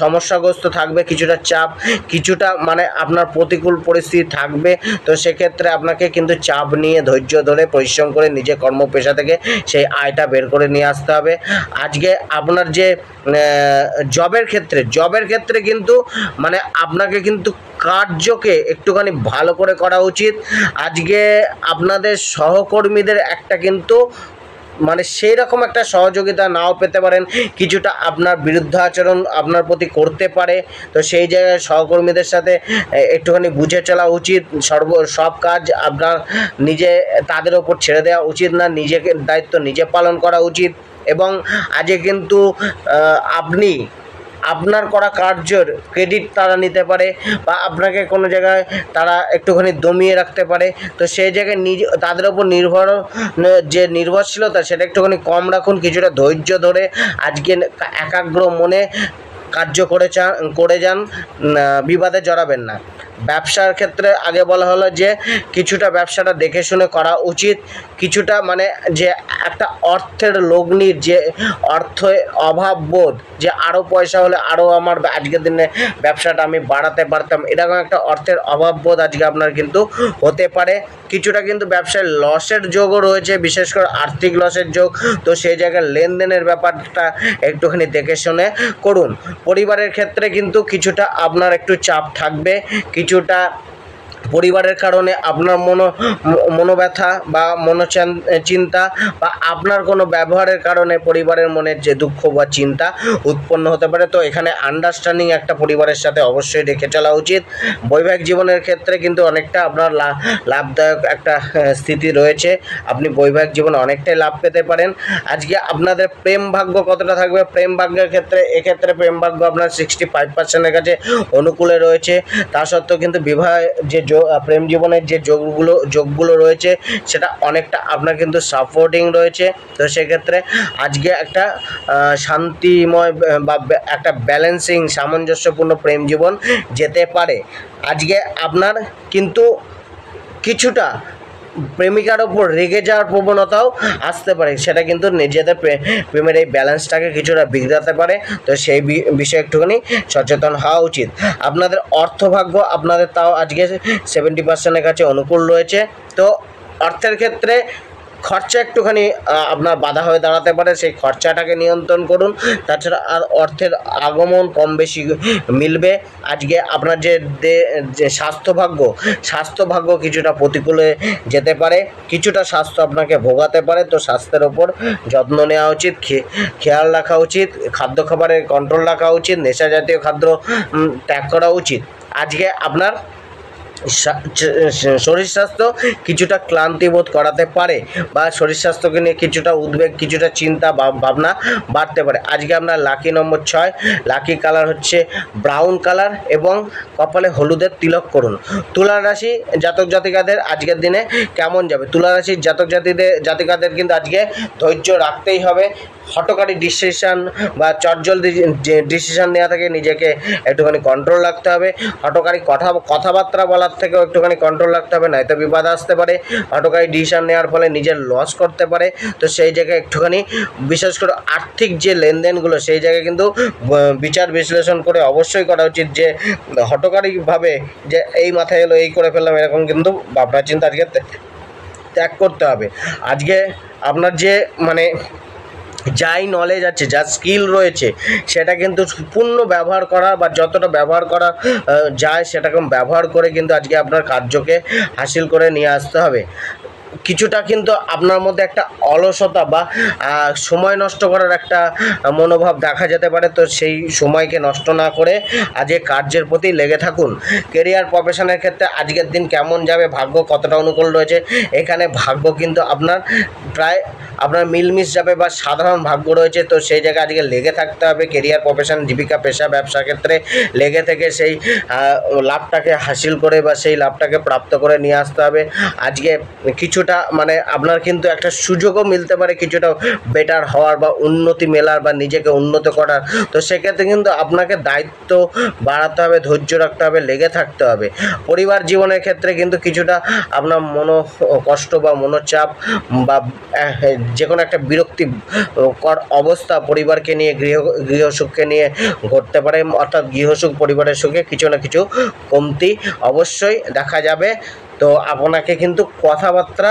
সমস্যাগ্রস্ত থাকবে, কিছুটা চাপ, কিছুটা মানে আপনার প্রতিকূল পরিস্থিতি থাকবে। তো সেক্ষেত্রে আপনাকে কিন্তু চাপ নিয়ে ধৈর্য ধরে পরিশ্রম করে নিজের কর্মপেশা থেকে সেই আয়টা বের করে নিয়ে আসতে হবে। আজকে আপনার যে জবের ক্ষেত্রে কিন্তু মানে আপনাকে কিন্তু কার্যকে একটুখানি ভালো করে করা উচিত। আজকে আপনাদের সহকর্মীদের একটা কিন্তু মানে সেই রকম একটা সহযোগিতা নাও পেতে পারেন, কিছুটা আপনার বিরুদ্ধাচরণ আপনার প্রতি করতে পারে। তো সেই জায়গায় সহকর্মীদের সাথে একটুখানি বুঝে চলা উচিত। সব কাজ আপনার তাদের ওপর ছেড়ে দেওয়া উচিত না, নিজেকে দায়িত্ব নিজে পালন করা উচিত। এবং আজকে কিন্তু আপনি আপনার করা কার্যের ক্রেডিট তারা নিতে পারে বা আপনাকে কোনো জায়গায় তারা একটুখানি দমিয়ে রাখতে পারে। তো সেই জায়গায় তাদের ওপর যে নির্ভরশীলতা সেটা একটুখানি কম রাখুন, কিছুটা ধৈর্য ধরে আজকে একাগ্র মনে কার্য করে যান, বিবাদে জড়াবেন না। ব্যবসার ক্ষেত্রে আগে বলা হলো যে কিছুটা ব্যবসাটা দেখে শুনে করা উচিত, কিছুটা মানে যে একটা অর্থের লগ্নির যে অভাব বোধ, যে আরও পয়সা হলে আরও আমার আজকের দিনে ব্যবসাটা আমি বাড়াতে পারতাম, এরকম একটা অর্থের অভাব বোধ আজকে আপনার কিন্তু হতে পারে। কিছুটা কিন্তু ব্যবসায় লসের যোগও রয়েছে, বিশেষ করে আর্থিক লসের যোগ। তো সেই জায়গায় লেনদেনের ব্যাপারটা একটুখানি দেখে শুনে করুন। পরিবারের ক্ষেত্রে কিন্তু কিছুটা আপনার একটু চাপ থাকবে, কিছুটা পরিবারের কারণে আপনার মনোব্যথা বা চিন্তা বা আপনার কোনো ব্যবহারের কারণে পরিবারের মনে যে দুঃখ বা চিন্তা উৎপন্ন হতে পারে। তো এখানে আন্ডারস্ট্যান্ডিং একটা পরিবারের সাথে অবশ্যই রেখে চলা উচিত। বৈবাহিক জীবনের ক্ষেত্রে কিন্তু অনেকটা আপনার লাভদায়ক একটা স্থিতি রয়েছে, আপনি বৈবাহিক জীবনে অনেকটাই লাভ পেতে পারেন। আজকে আপনাদের প্রেম ভাগ্য কতটা থাকবে? প্রেম ভাগ্যের ক্ষেত্রে প্রেম ভাগ্য আপনার 65%-এর কাছে অনুকূলে রয়েছে। তা সত্ত্বেও কিন্তু বিবাহের যে প্রেম জীবনের যে যোগগুলো রয়েছে সেটা অনেকটা আপনার কিন্তু সাপোর্টিং রয়েছে। তো সেক্ষেত্রে আজকে একটা শান্তিময় বা একটা ব্যালেন্সিং সামঞ্জস্যপূর্ণ প্রেম জীবন যেতে পারে। আজকে আপনার কিন্তু কিছুটা প্রেমিকার ওপর রেগে যাওয়ার প্রবণতাও আসতে পারে, সেটা কিন্তু নিজেদের প্রেমের এই ব্যালেন্সটাকে কিছুটা বিগড়াতে পারে। তো সেই বিষয়ে একটুখানি সচেতন হওয়া উচিত। আপনাদের অর্থভাগ্য আপনাদের তাও আজকে 70%-এর কাছে অনুকূল রয়েছে। তো অর্থের ক্ষেত্রে খরচা একটুখানি আপনার বাধা হয়ে দাঁড়াতে পারে, সেই খরচাটাকে নিয়ন্ত্রণ করুন। তাছাড়া আর অর্থের আগমন কম বেশি মিলবে। আজকে আপনার যে স্বাস্থ্যভাগ্য কিছুটা প্রতিকূলে যেতে পারে, কিছুটা স্বাস্থ্য আপনাকে ভোগাতে পারে। তো স্বাস্থ্যের ওপর যত্ন নেওয়া উচিত, খেয়াল রাখা উচিত, খাদ্য খাবারের কন্ট্রোল রাখা উচিত, নেশা জাতীয় খাদ্য ত্যাগ করা উচিত। আজকে আপনার শরীর স্বাস্থ্য কিছুটা ক্লান্তি বোধ করাতে পারে, বা শরীর স্বাস্থ্যকে নিয়ে কিছুটা উদ্বেগ, কিছুটা চিন্তা ভাবনা বাড়তে পারে। আজকে আপনার লাকি নম্বর 6, লাকি কালার হচ্ছে ব্রাউন কালার, এবং কপালে হলুদের তিলক করুন। তুলা রাশি জাতক জাতিকাদের আজকের দিনে কেমন যাবে? তুলা রাশির জাতক জাতিকাদের কিন্তু আজকে ধৈর্য রাখতেই হবে। হঠকারী ডিসিশন বা চটজলদি ডিসিশন নেওয়া থেকে নিজেকে একটুখানি কন্ট্রোল রাখতে হবে। হঠকারী কথাবার্তা বলার থেকেও একটুখানি কন্ট্রোল রাখতে হবে, নয়তো বিবাদ আসতে পারে। হঠকারী ডিসিশন নেওয়ার ফলে নিজের লস করতে পারে। তো সেই জায়গায় একটুখানি বিশেষ করে আর্থিক যে লেনদেনগুলো সেই জায়গায় কিন্তু বিচার বিশ্লেষণ করে অবশ্যই করা উচিত, যে হঠকারীভাবে যে এই মাথায় এলো এই করে ফেললাম, এরকম কিন্তু ভাবনা চিন্তা আজকে ত্যাগ করতে হবে। আজকে আপনার যে যাই নলেজ আছে, যা স্কিল রয়েছে, সেটা কিন্তু পূর্ণ ব্যবহার করা, বা যতটা ব্যবহার করা যায় সেরকম ব্যবহার করে কিন্তু আজকে আপনার কার্যকে হাসিল করে নিয়ে আসতে হবে। কিছুটা কিন্তু আপনার মধ্যে একটা অলসতা বা সময় নষ্ট করার একটা মনোভাব দেখা যেতে পারে। তো সেই সময়কে নষ্ট না করে আজকে কার্যের প্রতি লেগে থাকুন। কেরিয়ার প্রফেশনের ক্ষেত্রে আজকের দিন কেমন যাবে, ভাগ্য কতটা অনুকূল রয়েছে? এখানে ভাগ্য কিন্তু প্রায় আপনার মিলমিশ যাবে, বা সাধারণ ভাগ্য রয়েছে। তো সেই জায়গায় আজকে লেগে থাকতে হবে। কেরিয়ার প্রফেশন, জীবিকা, পেশা, ব্যবসা ক্ষেত্রে লেগে থেকে সেই লাভটাকে হাসিল করে বা সেই লাভটাকে প্রাপ্ত করে নিয়ে আসতে হবে। আজকে কিছুটা আপনার কিন্তু একটা সুযোগও মিলতে পারে কিছুটা বেটার হওয়ার, বা উন্নতি মেলার, বা নিজেকে উন্নত করার। তো সেক্ষেত্রে কিন্তু আপনাকে দায়িত্ব বাড়াতে হবে, ধৈর্য রাখতে হবে, লেগে থাকতে হবে। পরিবার জীবনের ক্ষেত্রে কিন্তু কিছুটা আপনার কষ্ট বা মনোচাপ বা যে কোনো একটা বিরক্তিকর অবস্থা পরিবারকে নিয়ে, গৃহসুখকে নিয়ে ঘটতে পারে। অর্থাৎ গৃহসুখ, পরিবারের সুখে কিছু না কিছু কমতি অবশ্যই দেখা যাবে। তো আপনাকে কিন্তু কথাবার্তা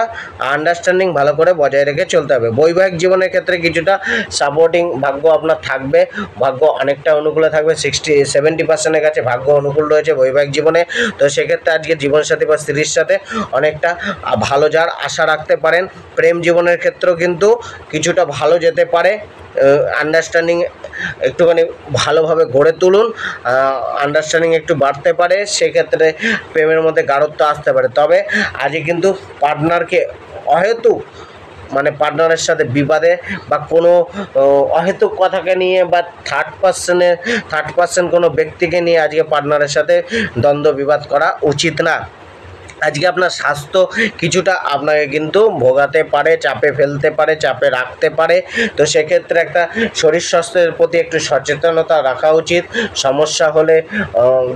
আন্ডারস্ট্যান্ডিং ভালো করে বজায় রেখে চলতে হবে। বৈবাহিক জীবনের ক্ষেত্রে কিছুটা সাপোর্টিং ভাগ্য আপনার থাকবে, ভাগ্য অনেকটা অনুকূলে থাকবে। 70%-এর কাছে ভাগ্য অনুকূল রয়েছে বৈবাহিক জীবনে। তো সেক্ষেত্রে আজকে জীবনসাথী বা স্ত্রীর সাথে অনেকটা ভালো যাওয়ার আশা রাখতে পারেন। প্রেম জীবনের ক্ষেত্রেও কিন্তু কিছুটা ভালো যেতে পারে। আন্ডারস্ট্যান্ডিং একটুখানি ভালোভাবে গড়ে তুলুন, আন্ডারস্ট্যান্ডিং একটু বাড়তে পারে, সেক্ষেত্রে প্রেমের মধ্যে গাঢ়ত্ব আসতে পারে। তবে আজকে কিন্তু পার্টনারকে অহেতুক পার্টনারের সাথে বিবাদে বা কোনো অহেতুক কথাকে নিয়ে, বা থার্ড পার্সন কোনো ব্যক্তিকে নিয়ে আজকে পার্টনারের সাথে দ্বন্দ্ব বিবাদ করা উচিত না। আজকে আপনার স্বাস্থ্য কিছুটা আপনাকে কিন্তু ভোগাতে পারে, চাপে ফেলতে পারে, চাপে রাখতে পারে। তো সেক্ষেত্রে একটা শরীর স্বাস্থ্যের প্রতি একটু সচেতনতা রাখা উচিত। সমস্যা হলে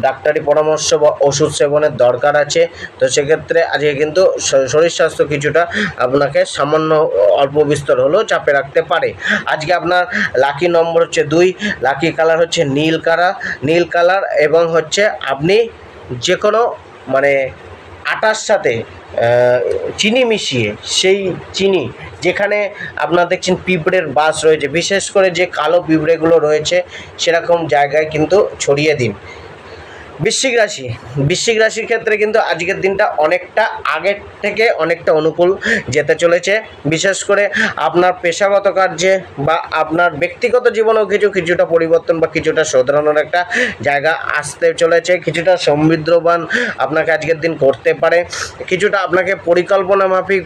ডাক্তারি পরামর্শ বা ওষুধ সেবনের দরকার আছে। তো সেক্ষেত্রে আজকে কিন্তু শরীর স্বাস্থ্য কিছুটা আপনাকে সামান্য অল্প বিস্তর হলেও চাপে রাখতে পারে। আজকে আপনার লাকি নম্বর হচ্ছে 2, লাকি কালার হচ্ছে নীল কালার, এবং হচ্ছে আপনি যে কোনো আটার সাথে চিনি মিশিয়ে, সেই চিনি যেখানে আপনার দেখছেন পিঁপড়ের বাস রয়েছে, বিশেষ করে যে কালো পিঁপড়েগুলো রয়েছে, সেরকম জায়গায় কিন্তু ছড়িয়ে দিন। বৃশ্চিক রাশির ক্ষেত্রে কিন্তু আজকের দিনটা অনেকটা আগের থেকে অনেকটা অনুকূল যেতে চলেছে। বিশেষ করে আপনার পেশাগত কার্যে বা আপনার ব্যক্তিগত জীবনেও কিছুটা পরিবর্তন বা কিছুটা শোধরানোর একটা জায়গা আসতে চলেছে। কিছুটা সমৃদ্ধবান আপনাকে আজকের দিন করতে পারে। কিছুটা আপনাকে পরিকল্পনা মাফিক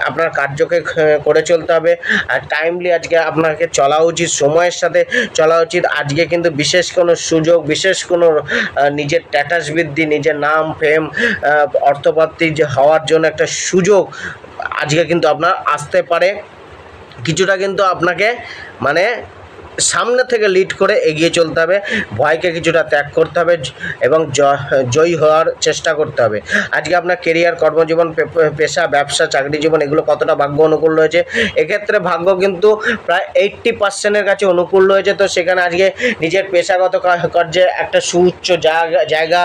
আপনার কার্যকে করে চলতে হবে। আর টাইমলি আজকে আপনাকে চলা উচিত, সময়ের সাথে চলা উচিত। আজকে কিন্তু বিশেষ কোনো সুযোগ, বিশেষ কোনো নিজের স্ট্যাটাস বৃদ্ধি, নিজের নাম ফেম অর্থপ্রাপ্তি যে হওয়ার জন্য একটা সুযোগ আজকে কিন্তু আপনার আসতে পারে। কিছুটা কিন্তু আপনাকে মানে সামনে থেকে লিড করে এগিয়ে চলতে হবে, ভয়কে কিছুটা ত্যাগ করতে হবে এবং জয়ী হওয়ার চেষ্টা করতে হবে। আজকে আপনার কেরিয়ার, কর্মজীবন, পেশা, ব্যবসা, চাকরি জীবন এগুলো কতটা ভাগ্য অনুকূল রয়েছে, এক্ষেত্রে ভাগ্য কিন্তু প্রায় 80%-এর কাছে অনুকূল রয়েছে। তো সেখানে আজকে নিজের পেশাগত কার্যে একটা সুউচ্চ জায়গা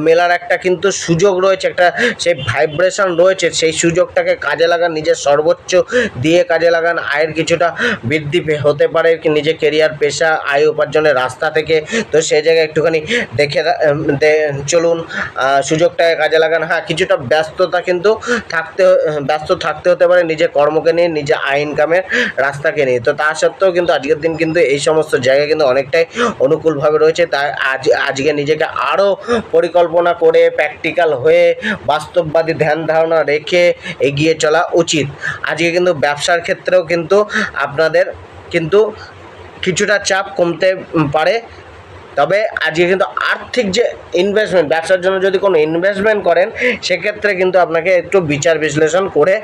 মেলার একটা কিন্তু সুযোগ রয়েছে, একটা সেই ভাইব্রেশন রয়েছে। সেই সুযোগটাকে কাজে লাগান, নিজের সর্বোচ্চ দিয়ে কাজে লাগান, আয়ের কিছুটা বৃদ্ধি হতে পারে নিজের কেরিয়ার, পেশা, আয় উপার্জনের রাস্তা থেকে। তো সেই জায়গায় একটুখানি দেখে চলুন, সুযোগটাকে কাজে লাগান। হ্যাঁ, কিছুটা ব্যস্ততা কিন্তু ব্যস্ত থাকতে হতে পারে নিজের কর্মকে নিয়ে, নিজের আয় ইনকামের রাস্তাকে নিয়ে। তো তা সত্ত্বেও কিন্তু আজকের দিন কিন্তু এই সমস্ত জায়গায় কিন্তু অনেকটাই অনুকূলভাবে রয়েছে। তাই আজকে নিজেকে আরও পরিকল্পনা করে, প্র্যাকটিক্যাল হয়ে, বাস্তববাদী ধ্যান ধারণা রেখে এগিয়ে চলা উচিত। আজকে কিন্তু ব্যবসার ক্ষেত্রেও কিন্তু আপনাদের কিন্তু কিছুটা চাপ কমতে পারে। তবে আজকে কিন্তু আর্থিক যে ইনভেস্টমেন্ট, ব্যবসার জন্য যদি কোনো ইনভেস্টমেন্ট করেন, সেক্ষেত্রে কিন্তু আপনাকে একটু বিচার বিশ্লেষণ করে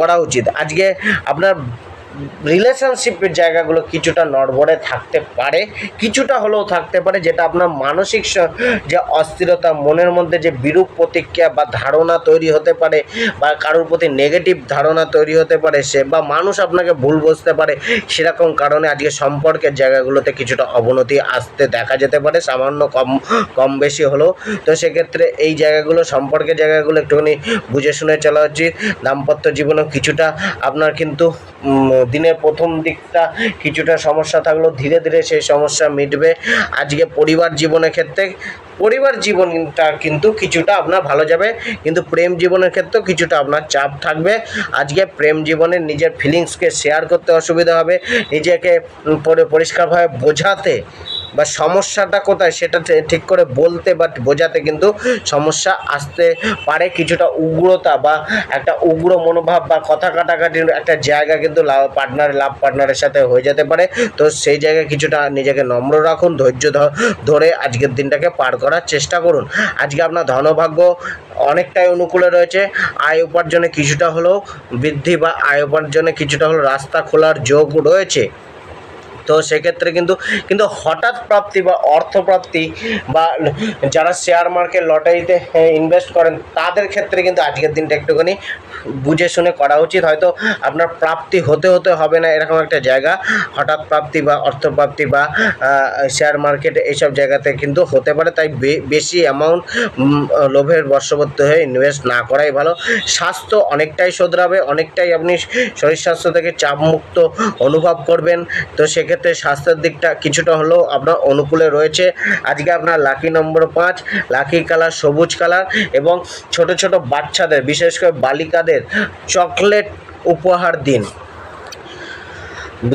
করা উচিত। আজকে আপনার রিলেশনশিপের জায়গাগুলো কিছুটা নড়বড়ে থাকতে পারে, কিছুটা হলেও থাকতে পারে, যেটা আপনার মানসিক যে অস্থিরতা, মনের মধ্যে যে বিরূপ প্রতিক্রিয়া বা ধারণা তৈরি হতে পারে, বা কারোর প্রতি নেগেটিভ ধারণা তৈরি হতে পারে, সে বা মানুষ আপনাকে ভুল বুঝতে পারে, সেরকম কারণে আজকে সম্পর্কের জায়গাগুলোতে কিছুটা অবনতি আসতে দেখা যেতে পারে, সামান্য কম বেশি হলেও। তো সেক্ষেত্রে এই জায়গাগুলো, সম্পর্কের জায়গাগুলো একটুখানি বুঝে শুনে চলা উচিত। দাম্পত্য জীবনেও কিছুটা আপনার কিন্তু দিনের প্রথম দিকটা কিছুটা সমস্যা থাকলেও ধীরে ধীরে সেই সমস্যা মিটবে। আজকে পরিবার জীবনের ক্ষেত্রে, পরিবার জীবনটা কিন্তু কিছুটা আপনার ভালো যাবে, কিন্তু প্রেম জীবনের ক্ষেত্রেও কিছুটা আপনার চাপ থাকবে। আজকে প্রেম জীবনে নিজের ফিলিংসকে শেয়ার করতে অসুবিধা হবে, নিজেকে পরিষ্কারভাবে বোঝাতে বা সমস্যাটা কোথায় সেটা ঠিক করে বলতে বা বোঝাতে কিন্তু সমস্যা আসতে পারে। কিছুটা উগ্রতা বা একটা উগ্র মনোভাব বা কথা কাটাকাটির একটা জায়গা কিন্তু লাভ পার্টনারের সাথে হয়ে যেতে পারে। তো সেই জায়গায় কিছুটা নিজেকে নম্র রাখুন, ধৈর্য ধরে আজকের দিনটাকে পার করার চেষ্টা করুন। আজকে আপনার ধনভাগ্য অনেকটাই অনুকূলে রয়েছে, আয় উপার্জনে কিছুটা হলেও বৃদ্ধি বা আয় উপার্জনে কিছুটা হলেও রাস্তা খোলার যোগ রয়েছে। তো সেক্ষেত্রে কিন্তু হঠাৎ প্রাপ্তি বা অর্থপ্রাপ্তি বা যারা শেয়ার মার্কেট, লটারিতে ইনভেস্ট করেন, তাদের ক্ষেত্রে কিন্তু আজকের দিনটা একটুখানি বুঝে শুনে করা উচিত। হয়তো আপনার প্রাপ্তি হতে হবে না এরকম একটা জায়গা, হঠাৎ প্রাপ্তি বা অর্থপ্রাপ্তি বা শেয়ার মার্কেট এইসব জায়গাতে কিন্তু হতে পারে। তাই বেশি অ্যামাউন্ট লোভের বশবর্তী হয়ে ইনভেস্ট না করাই ভালো। স্বাস্থ্য অনেকটাই শোধরাবে, অনেকটাই আপনি শরীর স্বাস্থ্য থেকে চাপমুক্ত অনুভব করবেন। তো সেক্ষেত্রে স্বাস্থ্যের দিকটা কিছুটা হলেও আপনার অনুকূলে রয়েছে। আজকে আপনার লাকি নম্বর 5, লাকি কালার সবুজ কালার, এবং ছোট ছোট বাচ্চাদের, বিশেষ করে বালিকাদের চকলেট উপহার দিন।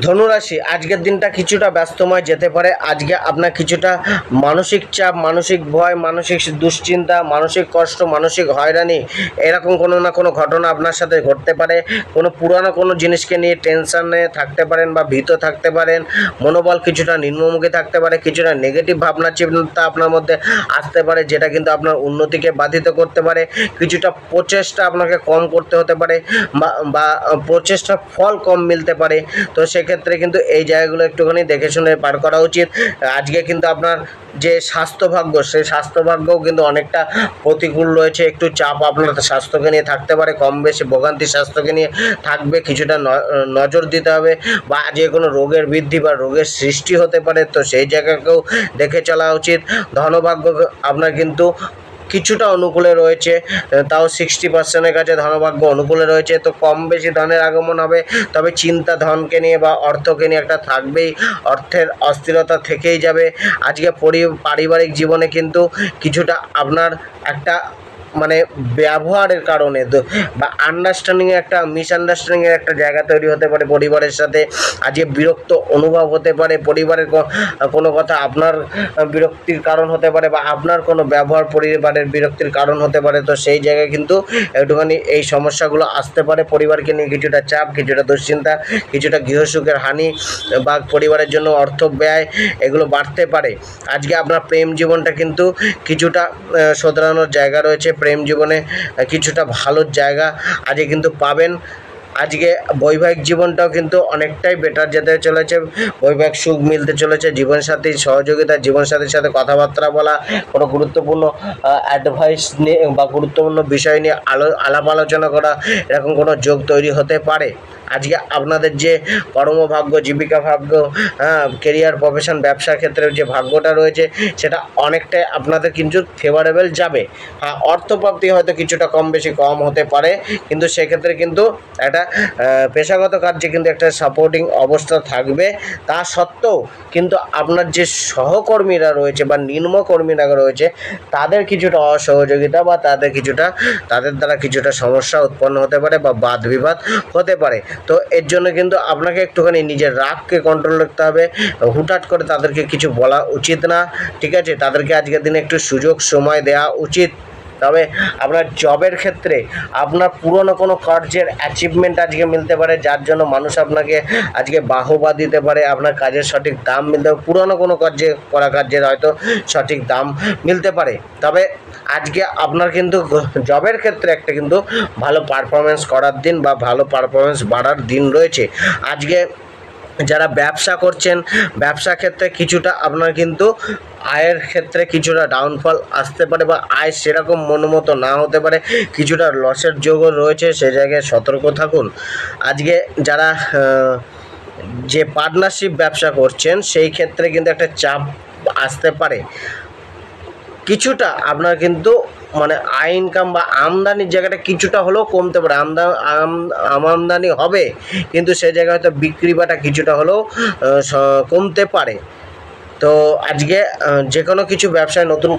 ধনুরাশি, আজকের দিনটা কিছুটা ব্যস্তময় যেতে পারে। আজকে আপনার কিছুটা মানসিক চাপ, মানসিক ভয়, মানসিক দুশ্চিন্তা, মানসিক কষ্ট, মানসিক হয়রানি এরকম কোনো না কোনো ঘটনা আপনার সাথে ঘটতে পারে। কোনো পুরানো কোনো জিনিসকে নিয়ে টেনশনে থাকতে পারেন বা ভীত থাকতে পারেন। মনোবল কিছুটা নিম্নমুখী থাকতে পারে, কিছুটা নেগেটিভ ভাবনা চিন্তা আপনার মধ্যে আসতে পারে, যেটা কিন্তু আপনার উন্নতিকে বাধিত করতে পারে। কিছুটা প্রচেষ্টা আপনাকে কম করতে হতে পারে বা প্রচেষ্টার ফল কম মিলতে পারে। তো সেক্ষেত্রে কিন্তু এই জায়গাগুলো একটুখানি দেখে শুনে পার করা উচিত। আজকে কিন্তু আপনার যে স্বাস্থ্যভাগ্য, সেই স্বাস্থ্যভাগ্যও কিন্তু অনেকটা প্রতিকূল রয়েছে। একটু চাপ আপনার স্বাস্থ্যকে নিয়ে থাকতে পারে, কম বেশি ভোগান্তি স্বাস্থ্যকে নিয়ে থাকবে, কিছুটা নজর দিতে হবে। বা যে কোনো রোগের বৃদ্ধি বা রোগের সৃষ্টি হতে পারে, তো সেই জায়গাকেও দেখে চলা উচিত। ধনভাগ্য আপনার কিন্তু কিছুটা অনুকূলে রয়েছে, তাও 60%-এর কাছে ধনভাগ্য অনুকূলে রয়েছে। তো কম বেশি ধনের আগমন হবে, তবে চিন্তা ধনকে নিয়ে বা অর্থকে নিয়ে একটা থাকবেই, অর্থের অস্থিরতা থেকেই যাবে। আজকে পারিবারিক জীবনে কিন্তু কিছুটা আপনার একটা মানে ব্যবহারের কারণে বা আন্ডারস্ট্যান্ডিংয়ের একটা মিসআন্ডারস্ট্যান্ডিংয়ের একটা জায়গা তৈরি হতে পারে পরিবারের সাথে। আজকে বিরক্ত অনুভব হতে পারে, পরিবারের কোনো কথা আপনার বিরক্তির কারণ হতে পারে বা আপনার কোনো ব্যবহার পরিবারের বিরক্তির কারণ হতে পারে। তো সেই জায়গায় কিন্তু একটুখানি এই সমস্যাগুলো আসতে পারে। পরিবারকে নিয়ে কিছুটা চাপ, কিছুটা দুশ্চিন্তা, কিছুটা গৃহসুখের হানি বা পরিবারের জন্য অর্থ ব্যয় এগুলো বাড়তে পারে। আজকে আপনার প্রেম জীবনটা কিন্তু কিছুটা শোধরানোর জায়গা রয়েছে। প্রেম জীবনে কিছুটা ভালো জায়গা আজকে কিন্তু পাবেন। আজকে বৈবাহিক জীবনটাও কিন্তু অনেকটাই বেটার যেতে চলেছে, বৈবাহিক সুখ মিলতে চলেছে। জীবনসাথীর সহযোগিতা, জীবনসাথীর সাথে কথাবার্তা বলা, কোনো গুরুত্বপূর্ণ অ্যাডভাইস নিয়ে বা গুরুত্বপূর্ণ বিষয় নিয়ে আলাপ আলোচনা করা, এরকম কোনো যোগ তৈরি হতে পারে। আজকে আপনাদের যে কর্মভাগ্য, জীবিকা ভাগ্য, কেরিয়ার, প্রফেশন, ব্যবসার ক্ষেত্রে যে ভাগ্যটা রয়েছে সেটা অনেকটাই আপনাদের কিন্তু ফেভারেবল যাবে। অর্থপ্রাপ্তি হয়তো কিছুটা কম হতে পারে, কিন্তু সেক্ষেত্রে কিন্তু একটা পেশাগত কার্যে কিন্তু একটা সাপোর্টিং অবস্থা থাকবে। তা সত্ত্বেও কিন্তু আপনার যে সহকর্মীরা রয়েছে বা নিম্নকর্মীরা রয়েছে তাদের কিছুটা অসহযোগিতা বা তাদের দ্বারা কিছুটা সমস্যা উৎপন্ন হতে পারে বা বাদ বিবাদ হতে পারে। তো এর জন্য কিন্তু আপনাকে একটুখানি নিজের রাগকে কন্ট্রোল রাখতে হবে। হুটহাট করে তাদেরকে কিছু বলা উচিত না, ঠিক আছে? তাদেরকে আজকের দিনে একটু সুযোগ সময় দেওয়া উচিত। তবে আপনার জবের ক্ষেত্রে আপনার পুরনো কোনো কার্যের অ্যাচিভমেন্ট আজকে মিলতে পারে, যার জন্য মানুষ আপনাকে আজকে বাহবা দিতে পারে। আপনার কাজের সঠিক দাম মিলতে পারে, পুরনো কোনো কার্যের হয়তো সঠিক দাম মিলতে পারে। তবে আজকে আপনার কিন্তু জবের ক্ষেত্রে একটা কিন্তু ভালো পারফরমেন্স করার দিন বা ভালো পারফরমেন্স বাড়ার দিন রয়েছে। আজকে যারা ব্যবসা করছেন, ব্যবসা ক্ষেত্রে কিছুটা আপনার কিন্তু আয়ের ক্ষেত্রে কিছুটা ডাউনফল আসতে পারে বা আয় সেরকম মনোমতো না হতে পারে, কিছুটা লসের যোগও রয়েছে, সে জায়গায় সতর্ক থাকুন। আজকে যারা যে পার্টনারশিপ ব্যবসা করছেন সেই ক্ষেত্রে কিন্তু একটা চাপ আসতে পারে। কিছুটা আপনার কিন্তু মানে আয় ইনকাম বা আমদানির জায়গাটা কিছুটা হলেও কমতে পারে। আমদানি হবে, কিন্তু সে জায়গায় হয়তো বিক্রি বাটা কিছুটা হলেও কমতে পারে। তো আজকে যে কোনো কিছু ব্যবসায় নতুন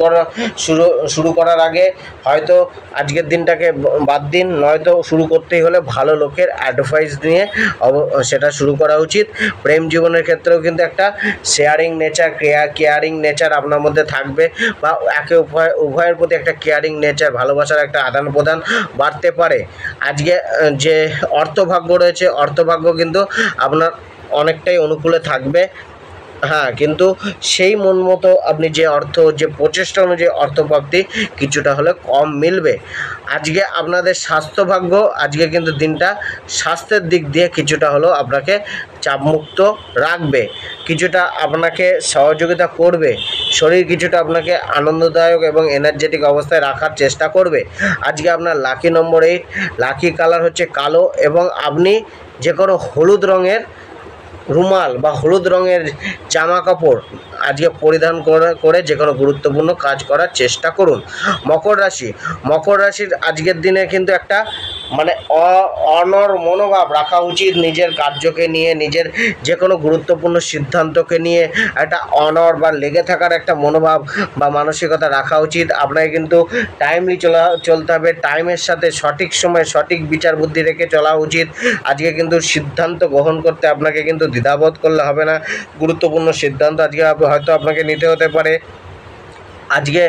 শুরু করার আগে হয়তো আজকের দিনটাকে বাদ দিন, নয়তো শুরু করতেই হলে ভালো লোকের অ্যাডভাইস নিয়ে সেটা শুরু করা উচিত। প্রেম জীবনের ক্ষেত্রেও কিন্তু একটা শেয়ারিং নেচার, কেয়ারিং নেচার আপনার মধ্যে থাকবে বা উভয়ের প্রতি একটা কেয়ারিং নেচার, ভালোবাসার একটা আদান প্রদান বাড়তে পারে। আজকে যে অর্থভাগ্য রয়েছে, অর্থভাগ্য কিন্তু আপনার অনেকটাই অনুকূলে থাকবে। কিন্তু সেই মন মতো আপনি যে প্রচেষ্টা অনুযায়ী অর্থপ্রাপ্তি কিছুটা হলে কম মিলবে। আজকে আপনাদের স্বাস্থ্যভাগ্য আজকে কিন্তু দিনটা স্বাস্থ্যের দিক দিয়ে কিছুটা হলেও আপনাকে চাপমুক্ত রাখবে, কিছুটা আপনাকে সহযোগিতা করবে, শরীর কিছুটা আপনাকে আনন্দদায়ক এবং এনার্জেটিক অবস্থায় রাখার চেষ্টা করবে। আজকে আপনার লাকি নম্বর 8, লাকি কালার হচ্ছে কালো এবং আপনি যে কোনো হলুদ রঙের রুমাল বা হলুদ রঙের জামা কাপড় আজকে পরিধান করে যে কোনো গুরুত্বপূর্ণ কাজ করার চেষ্টা করুন। মকর রাশির আজকের দিনে কিন্তু একটা মানে অনড় মনোভাব রাখা উচিত। নিজের কার্যকে নিয়ে, নিজের যে কোনো গুরুত্বপূর্ণ সিদ্ধান্তকে নিয়ে একটা অনড় বা লেগে থাকার একটা মনোভাব বা মানসিকতা রাখা উচিত। আপনাকে কিন্তু টাইমলি চলতে হবে, টাইমের সাথে সঠিক সময় সঠিক বিচার বুদ্ধি রেখে চলা উচিত। আজকে কিন্তু সিদ্ধান্ত গ্রহণ করতে আপনাকে কিন্তু দ্বিধাবোধ করলে হবে না। গুরুত্বপূর্ণ সিদ্ধান্ত আজকে হয়তো আপনাকে নিতে হতে পারে। আজকে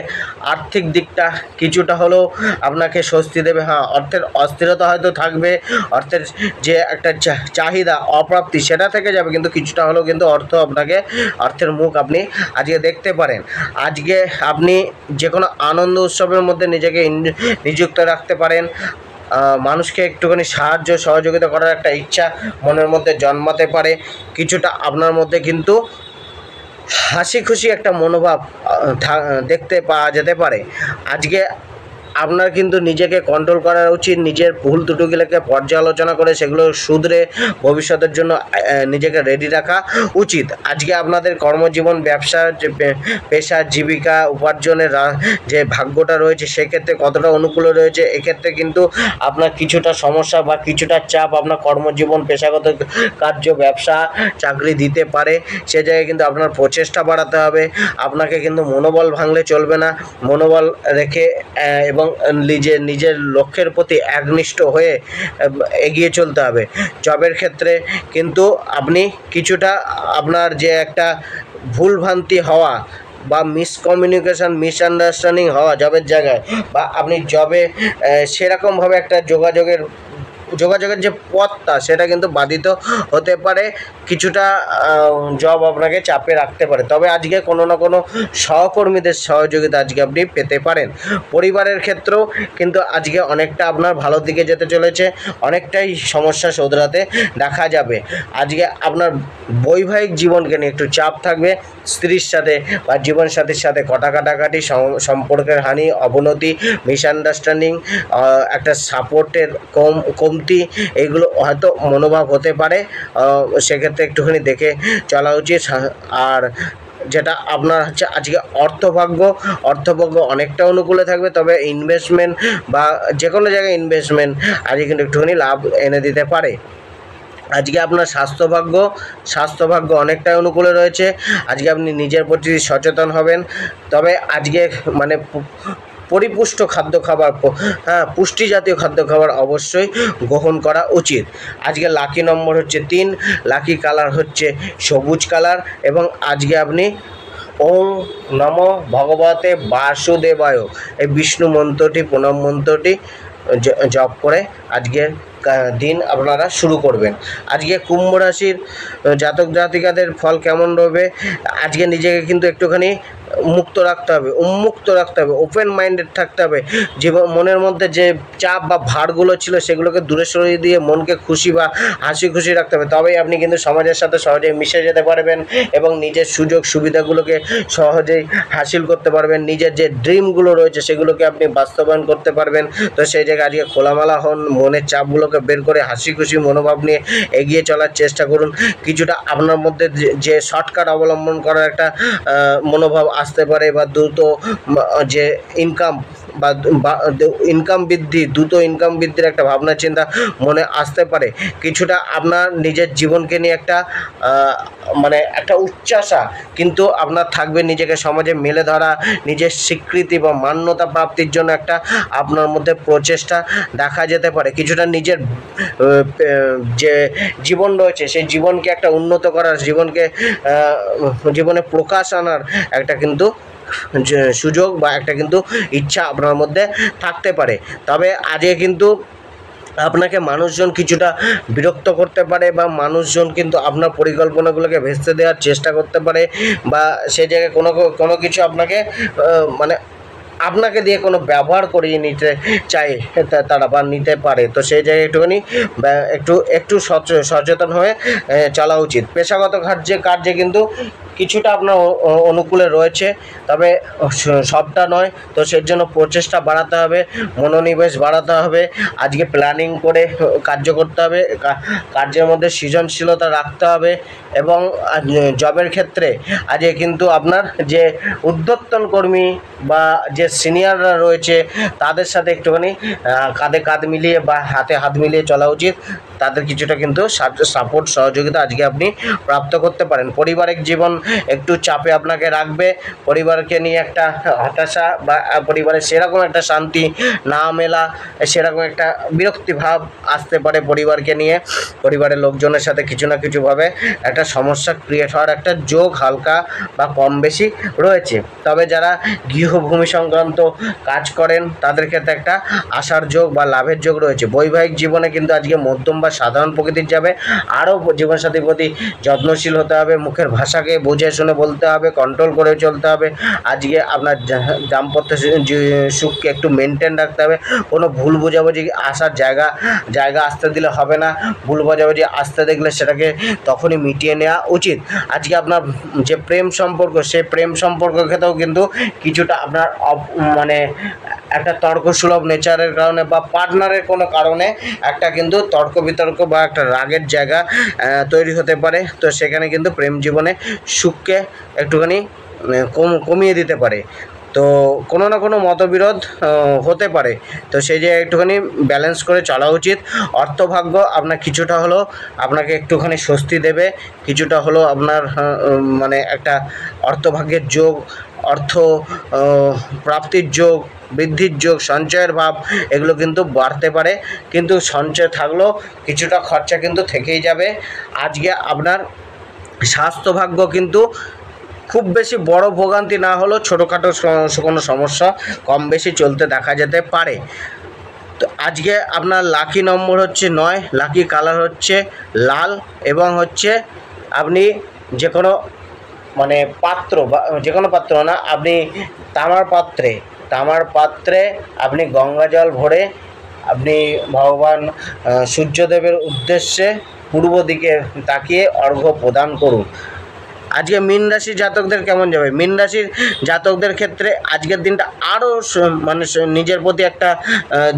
আর্থিক দিকটা কিছুটা হলেও আপনাকে স্বস্তি দেবে। অর্থের অস্থিরতা হয়তো থাকবে, অর্থের যে একটা চাহিদা অপ্রাপ্তি সেটা থেকে যাবে, কিন্তু কিছুটা হলেও কিন্তু অর্থের মুখ আপনি আজকে দেখতে পারেন। আজকে আপনি যে কোনো আনন্দ উৎসবের মধ্যে নিজেকে নিযুক্ত রাখতে পারেন। মানুষকে একটুখানি সাহায্য সহযোগিতা করার একটা ইচ্ছা মনের মধ্যে জন্মাতে পারে। কিছুটা আপনার মধ্যে কিন্তু হাসি খুশি একটা মনোভাব দেখতে পাওয়া যেতে পারে। আজকে আপনার কিন্তু নিজেকে কন্ট্রোল করা উচিত, নিজের ভুল ত্রুটিগুলোকে পর্যালোচনা করে সেগুলো শুধরে ভবিষ্যতের জন্য নিজেকে রেডি রাখা উচিত। আজকে আপনাদের কর্মজীবন, ব্যবসার যে পেশা, জীবিকা, উপার্জনের যে ভাগ্যটা রয়েছে সেক্ষেত্রে কতটা অনুকূলে রয়েছে, এক্ষেত্রে কিন্তু আপনার কিছুটা সমস্যা বা কিছুটা চাপ আপনার কর্মজীবন, পেশাগত কার্য, ব্যবসা, চাকরি দিতে পারে। সে জায়গায় কিন্তু আপনার প্রচেষ্টা বাড়াতে হবে। আপনাকে কিন্তু মনোবল ভাঙলে চলবে না, মনোবল রেখে এবং এবং নিজের লক্ষ্যের প্রতি একনিষ্ঠ হয়ে এগিয়ে চলতে হবে। জবের ক্ষেত্রে কিন্তু আপনি কিছুটা আপনার যে একটা ভুলভ্রান্তি হওয়া বা মিসকমিউনিকেশান মিসআন্ডারস্ট্যান্ডিং হওয়া জবের জায়গায়, বা আপনি জবে সেরকমভাবে একটা যোগাযোগের যে পথটা সেটা কিন্তু বাধিত হতে পারে, কিছুটা জব আপনাকে চাপে রাখতে পারে। তবে আজকে কোনো না কোনো সহকর্মীদের সহযোগিতা আজকে আপনি পেতে পারেন। পরিবারের ক্ষেত্রেও কিন্তু আজকে অনেকটা আপনার ভালোর দিকে যেতে চলেছে, অনেকটাই সমস্যা শোধরাতে দেখা যাবে। আজকে আপনার বৈবাহিক জীবনকে নিয়ে একটু চাপ থাকবে, স্ত্রীর সাথে বা জীবনসাথীর সাথে কাটাকাটি, সম্পর্কের হানি, অবনতি, মিসআন্ডারস্ট্যান্ডিং, একটা সাপোর্টের কমতি, এগুলো হয়তো মনোভাব হতে পারে। সেক্ষেত্রে একটুখানি দেখে চলা উচিত। আর যেটা আপনার হচ্ছে আজকে অর্থভাগ্য অনেকটা অনুকূলে থাকবে, তবে ইনভেস্টমেন্ট বা যে কোনো জায়গায় ইনভেস্টমেন্ট আজকে কিন্তু একটুখানি লাভ এনে দিতে পারে। আজকে আপনার স্বাস্থ্যভাগ্য অনেকটাই অনুকূলে রয়েছে। আজকে আপনি নিজের প্রতি সচেতন হবেন, তবে আজকে মানে পরিপুষ্ট খাবার, পুষ্টি জাতীয় খাদ্য খাবার অবশ্যই গ্রহণ করা উচিত। আজকে লাকি নম্বর হচ্ছে 3, লাকি কালার হচ্ছে সবুজ কালার, এবং আজকে আপনি ওম নমো ভগবতে বাসুদেবায় এই বিষ্ণু মন্ত্রটি, প্রণব মন্ত্রটি জপ করে আজকের দিন আপনারা শুরু করবেন। আজকে কুম্ভ রাশির জাতক জাতিকাদের ফল কেমন রবে? আজকে নিজেকে কিন্তু একটুখানি মুক্ত রাখতে হবে, উন্মুক্ত রাখতে হবে, ওপেন মাইন্ডেড থাকতে হবে। জীবন মনের মধ্যে যে চাপ বা ভারগুলো ছিল সেগুলোকে দূরে সরিয়ে দিয়ে মনকে খুশি বা হাসি খুশি রাখতে হবে। তবেই আপনি কিন্তু সমাজের সাথে সহজেই মিশে যেতে পারবেন এবং নিজের সুযোগ সুবিধাগুলোকে সহজেই হাসিল করতে পারবেন। নিজের যে ড্রিমগুলো রয়েছে সেগুলোকে আপনি বাস্তবায়ন করতে পারবেন। তো সেই জায়গায় আজকে খোলামেলা হন, মনের চাপগুলোকে বের করে হাসি খুশি মনোভাব নিয়ে এগিয়ে চলার চেষ্টা করুন। কিছুটা আপনার মধ্যে যে শর্টকাট অবলম্বন করার একটা মনোভাব আসতে পারে, বা দ্রুত যে ইনকাম বা ইনকাম বৃদ্ধি, দ্রুত ইনকাম বৃদ্ধির একটা ভাবনা চিন্তা মনে আসতে পারে। কিছুটা আপনার নিজের জীবনকে নিয়ে একটা মানে একটা উচ্চাসা কিন্তু আপনার থাকবে, নিজেকে সমাজে মেলে ধরা, নিজের স্বীকৃতি বা মান্যতা প্রাপ্তির জন্য একটা আপনার মধ্যে প্রচেষ্টা দেখা যেতে পারে। কিছুটা নিজের যে জীবন রয়েছে সেই জীবনকে একটা উন্নত করার, জীবনে প্রকাশ আনার একটা কিন্তু সুযোগ বা একটা কিন্তু ইচ্ছা আপনার মধ্যে থাকতে পারে। তবে আজকে কিন্তু আপনাকে মানুষজন কিছুটা বিরক্ত করতে পারে, বা মানুষজন কিন্তু আপনার পরিকল্পনাগুলোকে ভেস্তে দেওয়ার চেষ্টা করতে পারে, বা সেই জায়গায় কোনো কিছু আপনাকে দিয়ে কোনো ব্যবহার করিয়ে নিতে চায় তারা, বা নিতে পারে। তো সেই জায়গায় একটু সচেতন হয়ে চলা উচিত। পেশাগত কার্যে কিন্তু কিছুটা আপনার অনুকূলে রয়েছে, তবে সবটা নয়। তো সেই জন্য প্রচেষ্টা বাড়াতে হবে, মনোনিবেশ বাড়াতে হবে। আজকে প্ল্যানিং করে কার্য করতে হবে, কার্যের মধ্যে সৃজনশীলতা রাখতে হবে। এবং জবের ক্ষেত্রে আজকে কিন্তু আপনার যে ঊর্ধ্বতন কর্মী বা যে সিনিয়ররা রয়েছে তাদের সাথে একটুখানি কাঁধে কাঁধ মিলিয়ে বা হাতে হাত মিলিয়ে চলা উচিত। তাদের কিছুটা কিন্তু সাপোর্ট সহযোগিতা আজকে আপনি প্রাপ্ত করতে পারেন। পারিবারিক জীবন একটু চাপে আপনাকে রাখবে, পরিবারকে নিয়ে একটা হতাশা বা পরিবারের সেরকম একটা শান্তি না মেলা, সেরকম একটা বিরক্তি ভাব আসতে পারে পরিবারকে নিয়ে। পরিবারের লোকজনের সাথে কিছু না কিছুভাবে একটা সমস্যা ক্রিয়েট হওয়ার একটা যোগ হালকা বা কম বেশি রয়েছে। তবে যারা গৃহভূমি সংক্রান্ত কাজ করেন তাদের ক্ষেত্রে একটা আশার যোগ বা লাভের যোগ রয়েছে। বৈবাহিক জীবনে কিন্তু আজকে মধ্যম বা সাধারণ প্রকৃতির যাবে। আরও জীবনসাথীর প্রতি যত্নশীল হতে হবে, মুখের ভাষাকে বুঝে শুনে বলতে হবে, কন্ট্রোল করে চলতে হবে। আজকে আপনার দাম্পত্য সুখকে একটু মেনটেন রাখতে হবে। কোনো ভুল বোঝাবুঝি আসার জায়গা আসতে দিলে হবে না। ভুল বোঝাবুঝি আসতে দেখলে সেটাকে তখনই মিটিয়ে নেওয়া উচিত। আজকে আপনার যে প্রেম সম্পর্ক, সেই প্রেম সম্পর্কের ক্ষেত্রেও কিন্তু কিছুটা আপনার একটা তর্কসুলভ নেচারের কারণে বা পার্টনারের কোনো কারণে একটা কিন্তু তর্ক বিতর্ক বা একটা রাগের জায়গা তৈরি হতে পারে। তো সেখানে কিন্তু প্রেম জীবনে সুখকে একটুখানি কমিয়ে দিতে পারে। তো কোনো না কোনো মতবিরোধ হতে পারে। তো সেই জায়গায় একটুখানি ব্যালেন্স করে চলা উচিত। অর্থভাগ্য আপনার কিছুটা হলেও আপনাকে একটুখানি স্বস্তি দেবে, কিছুটা হলেও আপনার একটা অর্থভাগ্যের যোগ, অর্থ প্রাপ্তির যোগ বৃদ্ধির যোগ, সঞ্চয়ের ভাব এগুলো কিন্তু বাড়তে পারে, কিন্তু সঞ্চয় থাকলেও কিছুটা খরচা কিন্তু থেকেই যাবে। আজকে আপনার স্বাস্থ্যভাগ্য কিন্তু খুব বেশি বড় ভোগান্তি না হলেও ছোটোখাটো কোনো সমস্যা কম বেশি চলতে দেখা যেতে পারে। তো আজকে আপনার লাকি নম্বর হচ্ছে 9, লাকি কালার হচ্ছে লাল, এবং হচ্ছে আপনি যে কোনো মানে পাত্র বা যে কোনো পাত্র না, আপনি তামার পাত্রে আপনি গঙ্গা জল ভরে আপনি ভগবান সূর্যদেবের উদ্দেশ্যে পূর্ব দিকে তাকিয়ে অর্ঘ্য প্রদান করুন। আজকে মীন রাশির জাতকদের কেমন যাবে? মীন রাশির জাতকদের ক্ষেত্রে আজকের দিনটা আরও মানে নিজের প্রতি একটা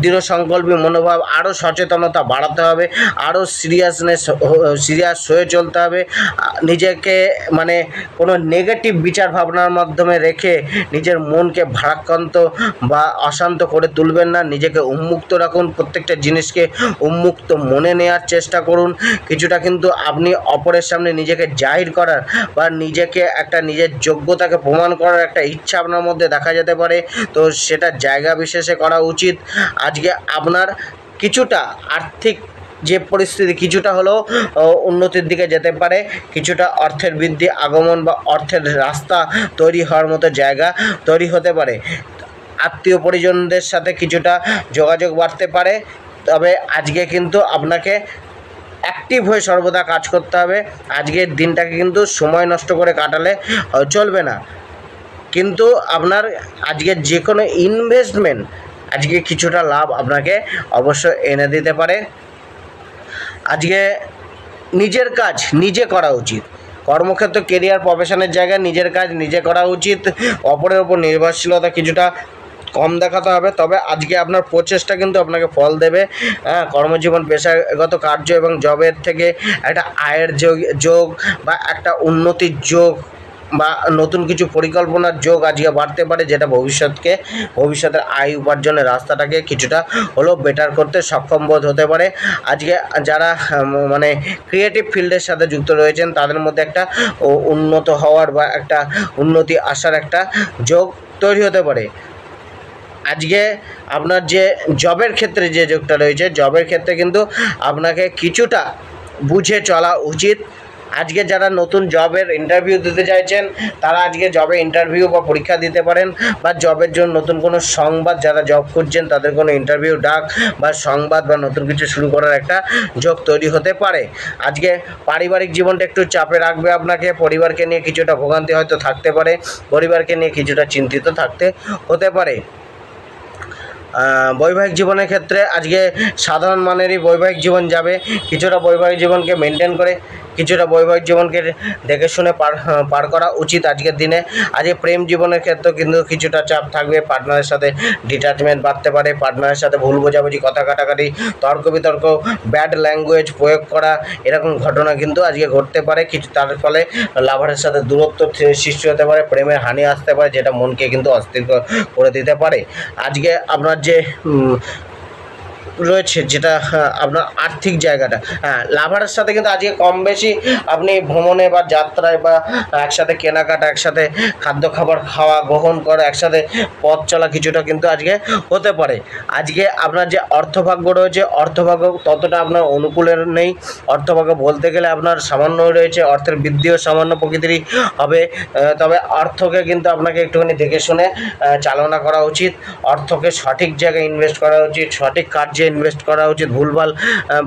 দৃঢ় সংকল্পী মনোভাব, আরও সচেতনতা বাড়াতে হবে, আরও সিরিয়াস হয়ে চলতে হবে। নিজেকে মানে কোনো নেগেটিভ বিচার ভাবনার মাধ্যমে রেখে নিজের মনকে ভারাক্রান্ত বা অশান্ত করে তুলবেন না। নিজেকে উন্মুক্ত রাখুন, প্রত্যেকটা জিনিসকে উন্মুক্ত মনে নেওয়ার চেষ্টা করুন। কিছুটা কিন্তু আপনি অপরের সামনে নিজেকে জাহির করার বা নিজেকে একটা নিজের যোগ্যতাকে প্রমাণ করার একটা ইচ্ছা আপনার মধ্যে দেখা যেতে পারে, তো সেটা জায়গা বিশেষে করা উচিত। আজকে আপনার কিছুটা আর্থিক যে পরিস্থিতি কিছুটা হলেও উন্নতির দিকে যেতে পারে, কিছুটা অর্থের বৃদ্ধি আগমন বা অর্থের রাস্তা তৈরি হওয়ার মতো জায়গা তৈরি হতে পারে। আত্মীয় পরিজনদের সাথে কিছুটা যোগাযোগ বাড়তে পারে, তবে আজকে কিন্তু আপনাকে অ্যাক্টিভ হয়ে সর্বদা কাজ করতে হবে। আজকের দিনটাকে কিন্তু সময় নষ্ট করে কাটালে চলবে না। কিন্তু আপনার আজকের যে কোনো ইনভেস্টমেন্ট আজকে কিছুটা লাভ আপনাকে অবশ্য এনে দিতে পারে। আজকে নিজের কাজ নিজে করা উচিত। কর্মক্ষেত্র, কেরিয়ার, প্রফেশনের জায়গায় নিজের কাজ নিজে করা উচিত। অপরের ওপর নির্ভরশীলতা কিছুটা কম দেখাতে হবে, তবে আজকে আপনার প্রচেষ্টা কিন্তু আপনাকে ফল দেবে। কর্মজীবন, পেশাগত কার্য এবং জবের থেকে একটা আয়ের যোগ বা একটা উন্নতির যোগ বা নতুন কিছু পরিকল্পনার যোগ আজকে বাড়তে পারে, যেটা ভবিষ্যতের আয় উপার্জনের রাস্তাটাকে কিছুটা হলেও বেটার করতে সক্ষম বোধ হতে পারে। আজকে যারা মানে ক্রিয়েটিভ ফিল্ডের সাথে যুক্ত রয়েছেন তাদের মধ্যে একটা উন্নত হওয়ার বা একটা উন্নতি আসার একটা যোগ তৈরি হতে পারে। আজকে আপনার যে জবের ক্ষেত্রে যে যোগটা রয়েছে, জবের ক্ষেত্রে কিন্তু আপনাকে কিছুটা বুঝে চলা উচিত। আজকে যারা নতুন জবের ইন্টারভিউ দিতে চাইছেন তারা আজকে জবে ইন্টারভিউ বা পরীক্ষা দিতে পারেন, বা জবের জন্য নতুন কোনো সংবাদ, যারা জব খুঁজছেন তাদের কোনো ইন্টারভিউ ডাক বা সংবাদ বা নতুন কিছু শুরু করার একটা যোগ তৈরি হতে পারে। আজকে পারিবারিক জীবনটা একটু চাপে রাখবে আপনাকে, পরিবারকে নিয়ে কিছুটা ভোগান্তি হয়তো থাকতে পারে, পরিবারকে নিয়ে কিছুটা চিন্তিত থাকতে হতে পারে। বৈবাহিক জীবনের ক্ষেত্রে আজকে সাধারণ মানেরই বৈবাহিক জীবন যাবে, কিছুটা বৈবাহিক জীবনকে মেনটেন করে কিছুটা বৈবাহিক জীবনকে দেখে শুনে পার করা উচিত আজকের দিনে। আজকে প্রেম জীবনের ক্ষেত্রেও কিন্তু কিছুটা চাপ থাকবে, পার্টনারের সাথে ডিট্যাচমেন্ট বাড়তে পারে, পার্টনারের সাথে ভুল বোঝাবুঝি, কথা কাটাকাটি, তর্ক বিতর্ক, ব্যাড ল্যাঙ্গুয়েজ প্রয়োগ করা, এরকম ঘটনা কিন্তু আজকে ঘটতে পারে। কিছু তার ফলে লাভারের সাথে দূরত্ব সৃষ্টি হতে পারে, প্রেমের হানি আসতে পারে, যেটা মনকে কিন্তু অস্থির করে দিতে পারে। আজকে আপনার যে রয়েছে যেটা আপনার আর্থিক জায়গাটা, লাভারের সাথে কিন্তু আজকে কম বেশি আপনি ভ্রমণে বা যাত্রায় বা একসাথে কেনাকাটা, একসাথে খাদ্য খাবার খাওয়া গ্রহণ করা, একসাথে পথ চলা কিছুটা কিন্তু আজকে হতে পারে। আজকে আপনার যে অর্থভাগ্য রয়েছে, অর্থভাগ্য ততটা আপনার অনুকূলের নেই। অর্থভাগ্য বলতে গেলে আপনার সামান্য রয়েছে, অর্থের বৃদ্ধিও সামান্য প্রকৃতিরই হবে, তবে অর্থকে কিন্তু আপনাকে একটুখানি দেখে শুনে চালনা করা উচিত। অর্থকে সঠিক জায়গায় ইনভেস্ট করা উচিত, সঠিক কার্যে ইনভেস্ট করা উচিত। ভুলভাল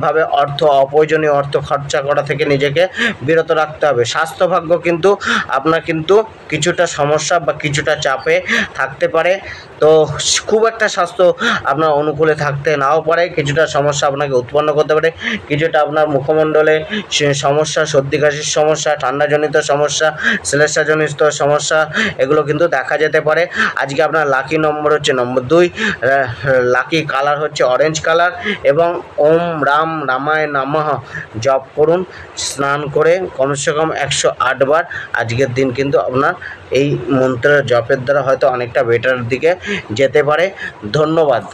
ভাবে অপ্রয়োজনীয় অর্থ খরচা করা থেকে নিজেকে বিরত রাখতে হবে। স্বাস্থ্যভাগ্য কিন্তু আপনার কিন্তু কিছুটা সমস্যা বা কিছুটা চাপে থাকতে পারে, তো খুব একটা স্বাস্থ্য আপনার অনুকূলে থাকতে নাও পারে, কিছুটা সমস্যা আপনাকে উৎপন্ন করতে পারে। কিছুটা আপনার মুখমণ্ডলে সমস্যা, সর্দি কাশির সমস্যা, ঠান্ডাজনিত সমস্যা, শ্লেষ্মাজনিত সমস্যা এগুলো কিন্তু দেখা যেতে পারে। আজকে আপনার লাকি নম্বর হচ্ছে নম্বর 2, লাকি কালার হচ্ছে অরেঞ্জ কালার, এবং ওম রাম রামায় নমঃ জপ করুন স্নান করে কমসে কম 108 বার। আজকের দিন কিন্তু আপনার এই মন্ত্রের জপের দ্বারা হয়তো অনেকটা বেটার দিকে যেতে পারে। ধন্যবাদ।